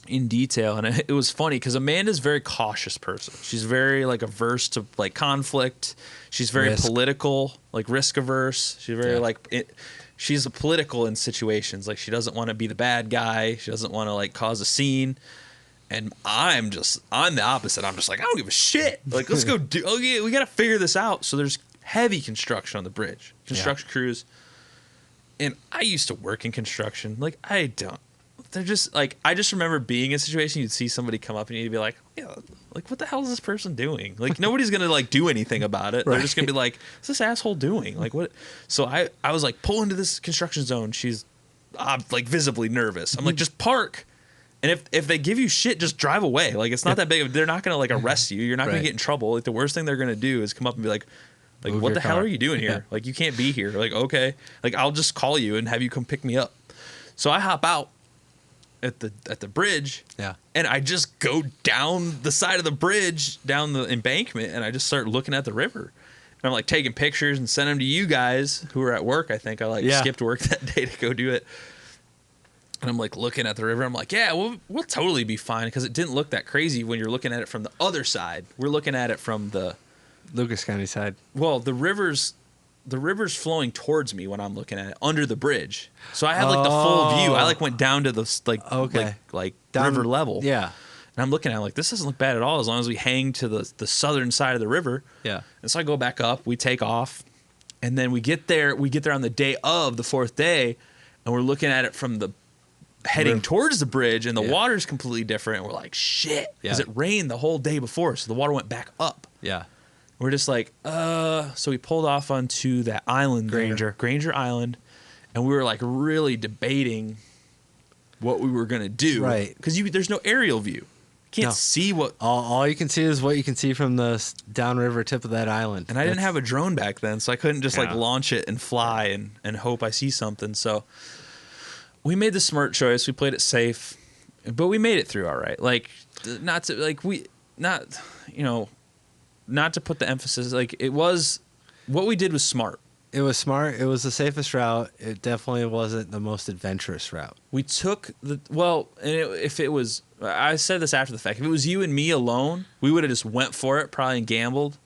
in detail. And it was funny because Amanda's a very cautious person. She's very, like, averse to, like, conflict. She's very political, like, risk averse. She's very, she's political in situations. Like, she doesn't want to be the bad guy. She doesn't want to, like, cause a scene. And I'm the opposite. I'm just like, I don't give a shit. Like, let's go we got to figure this out. So there's heavy construction on the bridge, construction crews. And I used to work in construction. Like, they're just like, I just remember being in a situation, you'd see somebody come up and you'd be like, yeah, like, what the hell is this person doing? Like, nobody's going to, like, do anything about it. Right. They're just going to be like, what's this asshole doing? Like, what? So I was like, pull into this construction zone. She's like visibly nervous. I'm like, just park. And if they give you shit, just drive away. Like, it's not that big. They're not going to, like, arrest you. You're not going to get in trouble. Like, the worst thing they're going to do is come up and be like, what the hell are you doing here? Yeah. Like, you can't be here. Like, okay. Like, I'll just call you and have you come pick me up. So I hop out at the bridge. Yeah. And I just go down the side of the bridge, down the embankment, and I just start looking at the river. And I'm, like, taking pictures and sending them to you guys who were at work. I think I, skipped work that day to go do it. And I'm, like, looking at the river. I'm like, yeah, we'll totally be fine because it didn't look that crazy when you're looking at it from the other side. We're looking at it from the Lucas County side. Well, the river's flowing towards me when I'm looking at it under the bridge. So I had, like, the full view. I, like, went down to the river level. Yeah. And I'm looking at it like, this doesn't look bad at all as long as we hang to the southern side of the river. Yeah. And so I go back up, we take off, and then we get there on the day of the 4th day, and we're looking at it from the heading towards the bridge, and the water's completely different. And we're like, shit, because it rained the whole day before, so the water went back up. Yeah. We're just like, so we pulled off onto that island, Granger Island, and we were, like, really debating what we were going to do. Right. Because there's no aerial view. You can't see what... All you can see is what you can see from the downriver tip of that island. And I didn't have a drone back then, so I couldn't just, like, launch it and fly and hope I see something. So we made the smart choice. We played it safe, but we made it through all right. Like, not to put the emphasis, like, it was, what we did was smart. It was smart. It was the safest route. It definitely wasn't the most adventurous route. We took if it was, I said this after the fact, if it was you and me alone, we would have just went for it probably and gambled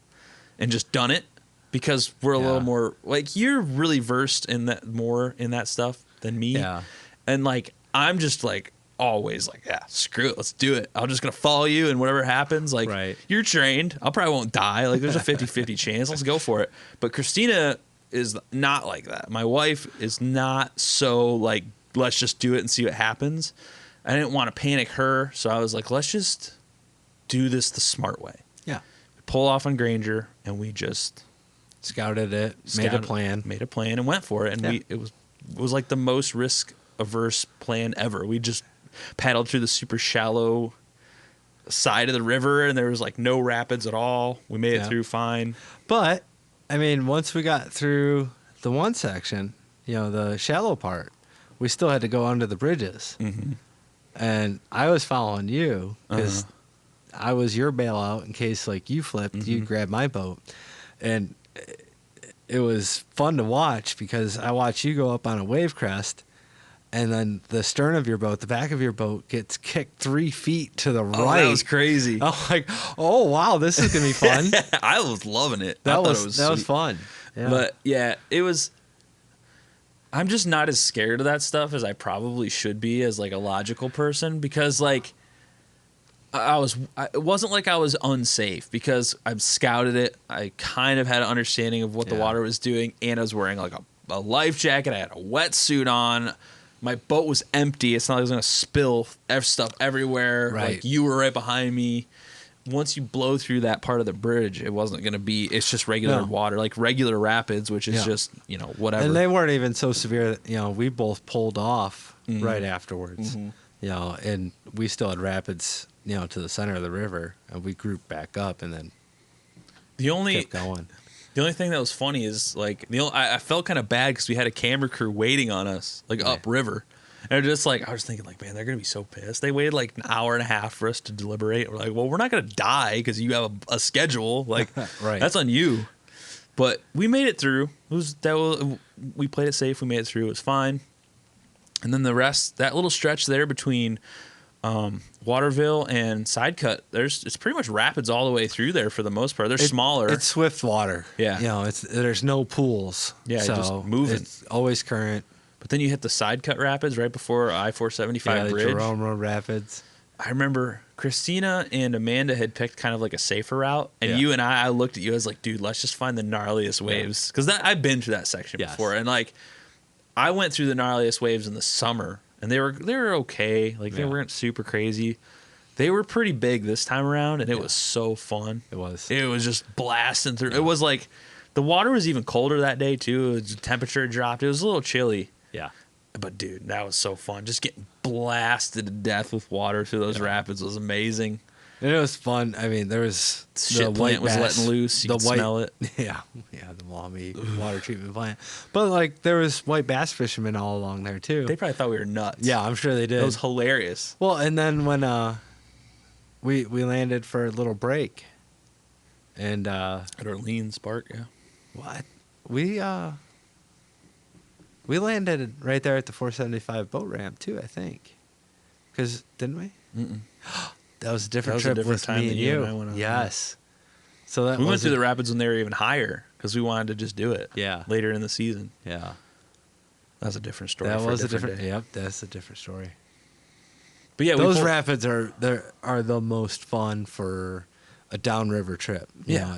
and just done it because we're a little more, like, you're really versed in that stuff than me. Yeah. And, like, I'm just, like, always like, yeah, screw it, let's do it. I'm just going to follow you, and whatever happens, like, you're trained. I probably won't die. Like, there's a 50-50 chance. Let's go for it. But Christina is not like that. My wife is not so, like, let's just do it and see what happens. I didn't want to panic her, so I was like, let's just do this the smart way. Yeah. We pull off on Granger, and we just... Scouted it, made a plan, and went for it. And it was like the most risk-averse plan ever. We just paddled through the super shallow side of the river, and there was like no rapids at all. We made it Yeah. through fine. But I mean, once we got through the one section, the shallow part, we still had to go under the bridges. Mm-hmm. And I was following you because I was your bailout in case like you flipped, Mm-hmm. you grabbed my boat. And it was fun to watch because I watched you go up on a wave crest, and then the stern of your boat, the back of your boat, gets kicked 3 feet to the right. That was crazy. I'm like, oh wow, this is gonna be fun. I was loving it. That I thought was it was that was sweet. fun. Yeah. But yeah, it was. I'm just not as scared of that stuff as I probably should be as like a logical person, because like it wasn't like I was unsafe because I've scouted it. I kind of had an understanding of what the water was doing, and I was wearing like a life jacket. I had a wetsuit on. My boat was empty. It's not like I was gonna spill stuff everywhere. Right. Like you were right behind me. Once you blow through that part of the bridge, it wasn't going to be, it's just regular water, like regular rapids, which is just, whatever. And they weren't even so severe that, we both pulled off right afterwards, and we still had rapids, to the center of the river, and we grouped back up and then kept going. The only thing that was funny is like, I felt kind of bad because we had a camera crew waiting on us, like upriver. And just like, I was thinking like, man, they're going to be so pissed. They waited like an hour and a half for us to deliberate. We're like, well, we're not going to die because you have a schedule. Like, Right. That's on you. But we made it through. We played it safe. We made it through. It was fine. And then the rest, that little stretch there between Waterville and Sidecut, it's pretty much rapids all the way through there for the most part. They're smaller. It's swift water. Yeah. There's no pools. Yeah, so just moving. It's always current. But then you hit the Sidecut rapids right before I-475 the bridge. Jerome Road Rapids. I remember Christina and Amanda had picked kind of like a safer route, and you and I looked at you. I was like, dude, let's just find the gnarliest waves, because I've been through that section before, and like I went through the gnarliest waves in the summer, and they were okay, like they weren't super crazy. They were pretty big this time around, and it was so fun. It was just blasting through. It was like the water was even colder that day too. The temperature dropped. It was a little chilly. Yeah. But dude, that was so fun. Just getting blasted to death with water through those rapids was amazing. And it was fun. I mean, there was Shit plant was letting loose. You could smell it. Yeah, the Maumee water treatment plant. But like, there was white bass fishermen all along there too. They probably thought we were nuts. Yeah, I'm sure they did. It was hilarious. Well, and then when we landed for a little break, and at Orleans Park, yeah. What we landed right there at the 475 boat ramp too, I think. Because didn't we? Mm-mm. That was a different That was a trip different with time me than and you you. and I went on. Yes. So that we went through the rapids when they were even higher because we wanted to just do it. Yeah. Later in the season. Yeah. That's a different story. That for was a different day. Yep, that's a different story. But yeah, those rapids are the most fun for a downriver trip. You know,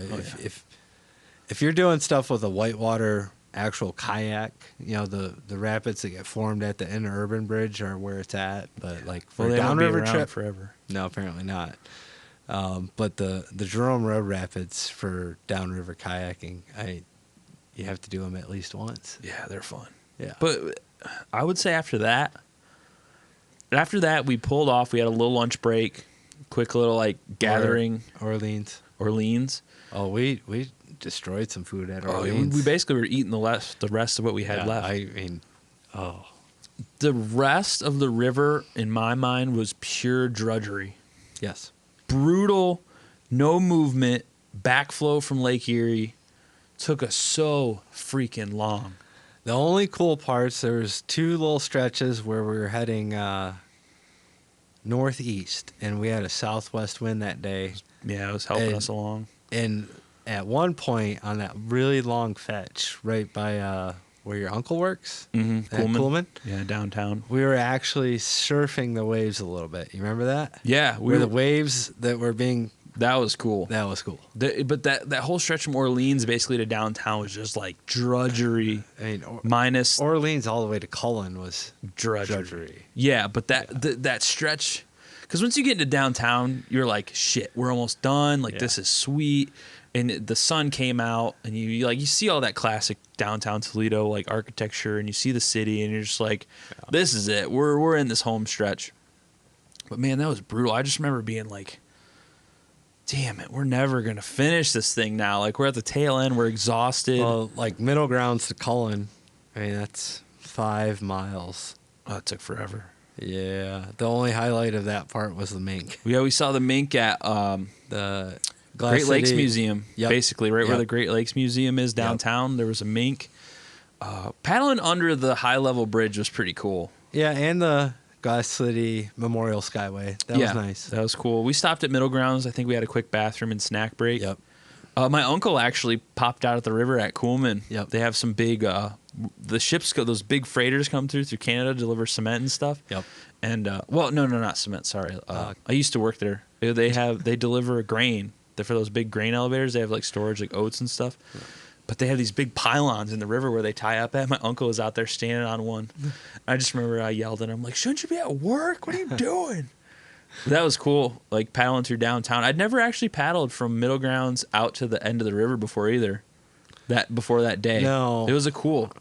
if you're doing stuff with a whitewater actual kayak, the rapids that get formed at the interurban bridge are where it's at. But like for a downriver trip, forever. No, apparently not. But the Jerome Road Rapids for downriver kayaking, you have to do them at least once. Yeah, they're fun. Yeah, but I would say after that, we pulled off. We had a little lunch break, quick little like gathering. Orleans. Oh, we destroyed some food at Orleans. We basically were eating the rest of what we had left. The rest of the river, in my mind, was pure drudgery. Yes. Brutal, no movement, backflow from Lake Erie. Took us so freaking long. The only cool parts, there was 2 little stretches where we were heading northeast, and we had a southwest wind that day. Yeah, it was helping us along. And at one point on that really long fetch, right by where your uncle works, Coolman. Yeah, downtown. We were actually surfing the waves a little bit. You remember that? Yeah, the waves that were being. That was cool. That was cool. But that whole stretch from Orleans basically to downtown was just like drudgery. I mean, minus Orleans all the way to Cullen was drudgery. Yeah, but that stretch, because once you get into downtown, you're like, shit, we're almost done. Like this is sweet. And the sun came out, and you see all that classic downtown Toledo like architecture, and you see the city, and you're just like, this is it. We're in this home stretch. But man, that was brutal. I just remember being like, damn it, we're never going to finish this thing now. Like, we're at the tail end. We're exhausted. Well, like middle grounds to Cullen, I mean, that's 5 miles. Oh, it took forever. Yeah. The only highlight of that part was the mink. Yeah, we saw the mink at The Great Lakes Museum, Yep. basically, right where Yep. the Great Lakes Museum is downtown. There was a mink. Paddling under the high-level bridge was pretty cool. Yeah, and the Glass City Memorial Skyway. That was nice. That was cool. We stopped at Middle Grounds. I think we had a quick bathroom and snack break. Yep. My uncle actually popped out at the river at Coolman. Yep. They have some big, the ships go, those big freighters come through Canada, deliver cement and stuff. Yep. And, well, no, not cement. Sorry. I used to work there. They deliver grain. For those big grain elevators, they have like storage, like oats and stuff. Yeah. But they have these big pylons in the river where they tie up at. My uncle was out there standing on one. I just remember I yelled at him, like, shouldn't you be at work? What are you doing? That was cool, like paddling through downtown. I'd never actually paddled from Middle Grounds out to the end of the river before either. Before that day. No. It was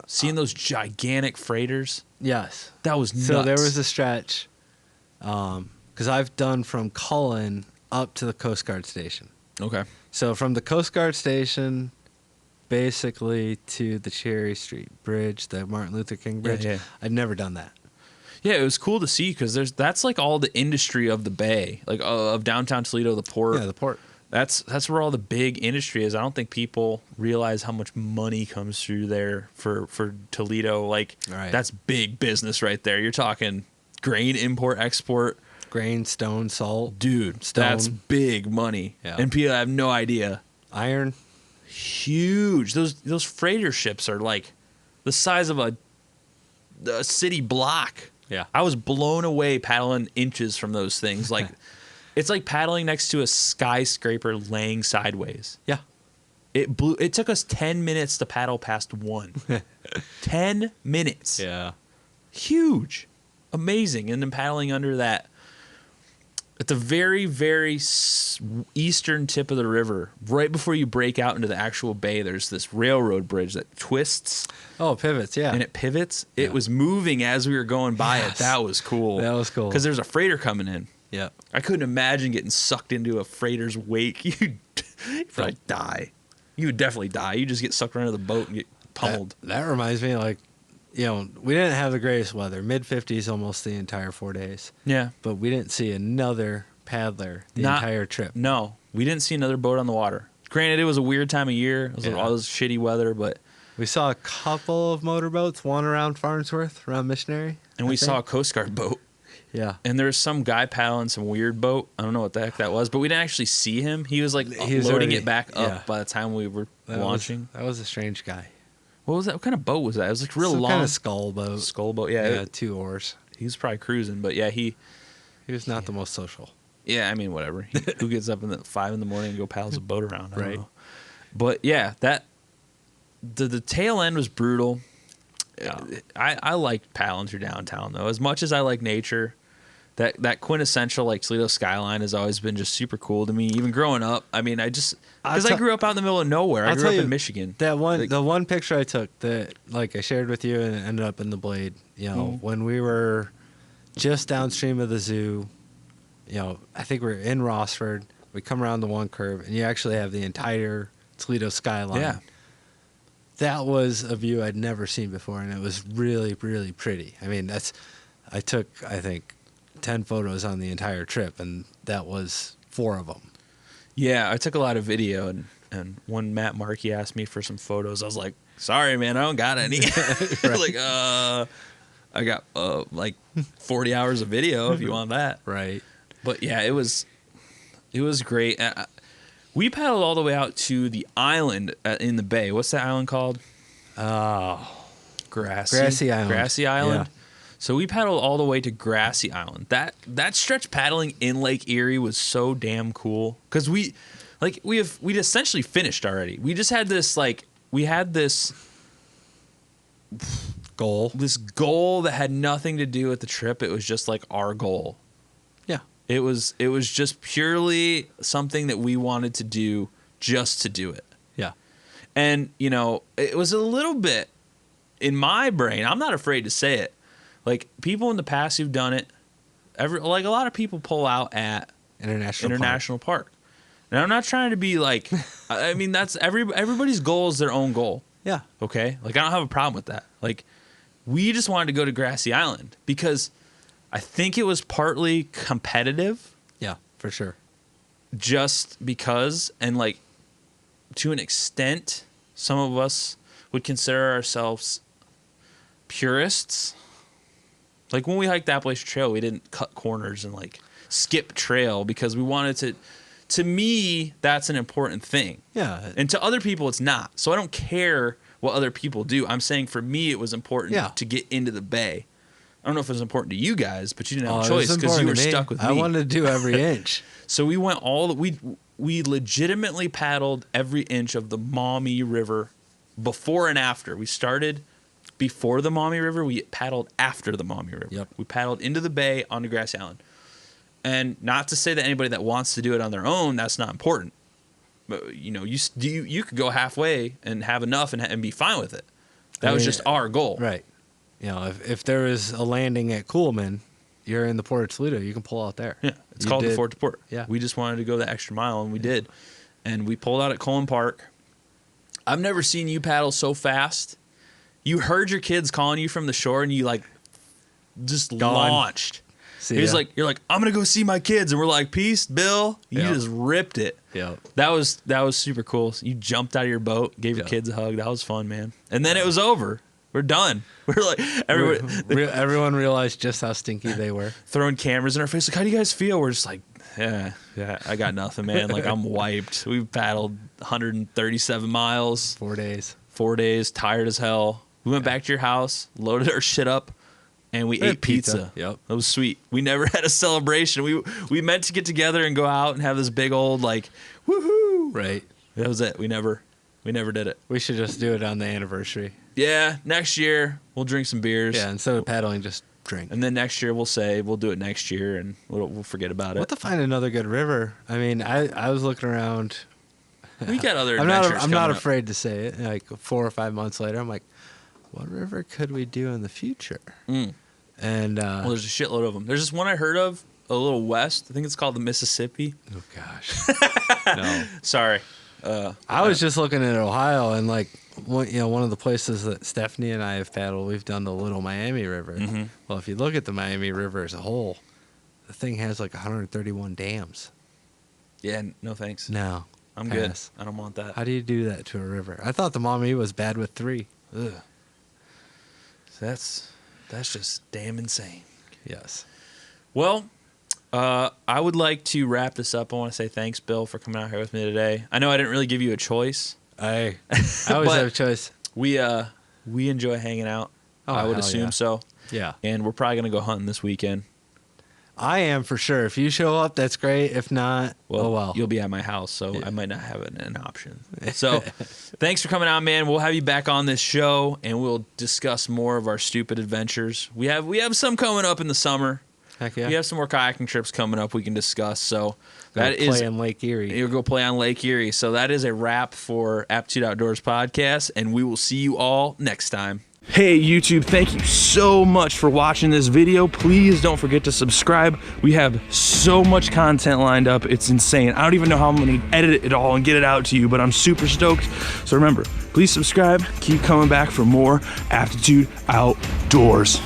seeing those gigantic freighters. Yes. That was nuts. So there was a stretch, because I've done from Cullen up to the Coast Guard station. Okay. So from the Coast Guard station, basically to the Cherry Street Bridge, the Martin Luther King Bridge. Yeah. I'd never done that. Yeah, it was cool to see because that's like all the industry of the bay, like of downtown Toledo, the port. Yeah, the port. That's where all the big industry is. I don't think people realize how much money comes through there for Toledo. Like, Right. That's big business right there. You're talking grain import, export. Grain, stone, salt. Dude, Stone. that's big money. Yeah. And people have no idea. Iron. Huge. Those freighter ships are like the size of a city block. Yeah. I was blown away paddling inches from those things. Like, it's like paddling next to a skyscraper laying sideways. Yeah. It took us 10 minutes to paddle past one. 10 minutes. Yeah. Huge. Amazing. And then paddling under that at the very, very eastern tip of the river, right before you break out into the actual bay, there's this railroad bridge that twists. Oh, pivots, yeah. And it pivots. Yeah. It was moving as we were going by it. That was cool. That was cool. Because there's a freighter coming in. Yeah. I couldn't imagine getting sucked into a freighter's wake. You'd probably die. You would definitely die. You just get sucked right into the boat and get pummeled. That reminds me, like, we didn't have the greatest weather. Mid-50s almost the entire 4 days. Yeah. But we didn't see another paddler the entire trip. No. We didn't see another boat on the water. Granted, it was a weird time of year. It was all this shitty weather, but... We saw a couple of motorboats, one around Farnsworth, around Missionary. And we saw a Coast Guard boat. Yeah. And there was some guy paddling some weird boat. I don't know what the heck that was, but we didn't actually see him. He was like loading it back up by the time we were launching. That was a strange guy. What was that? What kind of boat was that? It was like real Some long. kind of skull boat. Skull boat, yeah. Yeah, 2 oars. He was probably cruising, but yeah, He was not the most social. Yeah, I mean, whatever. Who gets up at 5 in the morning and go paddles a boat around? I don't Right. know. But yeah, the tail end was brutal. Yeah. I liked paddling through downtown though. As much as I like nature, that quintessential like Toledo skyline has always been just super cool to me. Even growing up, I mean, because I grew up out in the middle of nowhere. I grew up in Michigan. The one picture I took that like I shared with you and it ended up in the Blade. When we were just downstream of the zoo. I think we're in Rossford. We come around the one curve, and you actually have the entire Toledo skyline. Yeah. That was a view I'd never seen before, and it was really, really pretty. I mean, I took, I think, 10 photos on the entire trip, and that was 4 of them. Yeah, I took a lot of video, and when Matt Markey asked me for some photos, I was like, sorry, man, I don't got any. Like, I got like 40 hours of video if you want that. Right. But yeah, it was great. We paddled all the way out to the island in the bay. What's that island called? Oh, Grassy Island. Grassy Island. Yeah. So we paddled all the way to Grassy Island. That stretch paddling in Lake Erie was so damn cool because we'd essentially finished already. We just had this goal that had nothing to do with the trip. It was just like our goal. Yeah. It was just purely something that we wanted to do just to do it. Yeah. And, it was a little bit in my brain. I'm not afraid to say it. Like, people in the past who've done it, a lot of people pull out at International Park. And I'm not trying to be like, I mean, that's everybody's goal is their own goal. Yeah. Okay. Like, I don't have a problem with that. Like, we just wanted to go to Grassy Island because I think it was partly competitive. Yeah, for sure. Just because, and like, to an extent, some of us would consider ourselves purists. Like, when we hiked the Appalachian Trail, we didn't cut corners and like skip trail because we wanted to me, that's an important thing. Yeah. And to other people, it's not. So I don't care what other people do. I'm saying for me, it was important to get into the bay. I don't know if it was important to you guys, but you didn't have a choice because you were stuck with me. I wanted to do every inch. So we went we legitimately paddled every inch of the Maumee River before and after. We started before the Maumee River. We paddled after the Maumee River. Yep. We paddled into the bay onto Grassy Island. And not to say that anybody that wants to do it on their own, that's not important. But, you know, you could go halfway and have enough and be fine with it. That was just our goal. Right. You know, if there is a landing at Coolman, you're in the Port of Toledo, you can pull out there. Yeah, it's called the Fort to Port. Yeah. We just wanted to go the extra mile, and we did. And we pulled out at Cullen Park. I've never seen you paddle so fast. You heard your kids calling you from the shore, and you, like, just launched. You're like, I'm going to go see my kids. And we're like, peace, Bill. You just ripped it. Yeah. That was super cool. You jumped out of your boat, gave your kids a hug. That was fun, man. And then it was over. We're done. We're like, everyone realized just how stinky they were. Throwing cameras in our face. Like, how do you guys feel? We're just like, yeah, I got nothing, man. Like, I'm wiped. We paddled 137 miles. 4 days. 4 days, tired as hell. We went back to your house, loaded our shit up, and we ate pizza. Yep. That was sweet. We never had a celebration. We meant to get together and go out and have this big old, like, woohoo. Right. That was it. We never did it. We should just do it on the anniversary. Yeah, next year we'll drink some beers. Yeah, instead of paddling, just drink. And then next year we'll say we'll do it next year and we'll forget about it. We'll have to find another good river. I mean, I was looking around. We got other adventures I'm not up. afraid to say it. Like 4 or 5 months later, I'm like, what river could we do in the future? And well, there's a shitload of them. There's this one I heard of a little west. I think it's called the Mississippi. Oh gosh. No. Sorry. I was just looking at Ohio and like one of the places that Stephanie and I have paddled, we've done the Little Miami River. Mm-hmm. Well, if you look at the Miami River as a whole, the thing has like 131 dams. Yeah, no thanks. No. I'm good. I don't want that. How do you do that to a river? I thought the Maumee was bad with 3. Ugh. So that's just damn insane. Yes. Well, I would like to wrap this up. I want to say thanks, Bill, for coming out here with me today. I know I didn't really give you a choice. I always have a choice. We enjoy hanging out. Oh, I would hell assume yeah. so. Yeah. And we're probably gonna go hunting this weekend. I am for sure. If you show up, that's great. If not, well. You'll be at my house, so I might not have an option. So, thanks for coming out, man. We'll have you back on this show, and we'll discuss more of our stupid adventures. We have some coming up in the summer. Heck yeah. We have some more kayaking trips coming up we can discuss. So Play on Lake Erie. You'll go play on Lake Erie. So that is a wrap for Aptitude Outdoors podcast, and we will see you all next time. Hey YouTube, thank you so much for watching this video. Please don't forget to subscribe. We have so much content lined up. It's insane. I don't even know how I'm going to edit it all and get it out to you, but I'm super stoked. So remember, please subscribe. Keep coming back for more Aptitude Outdoors.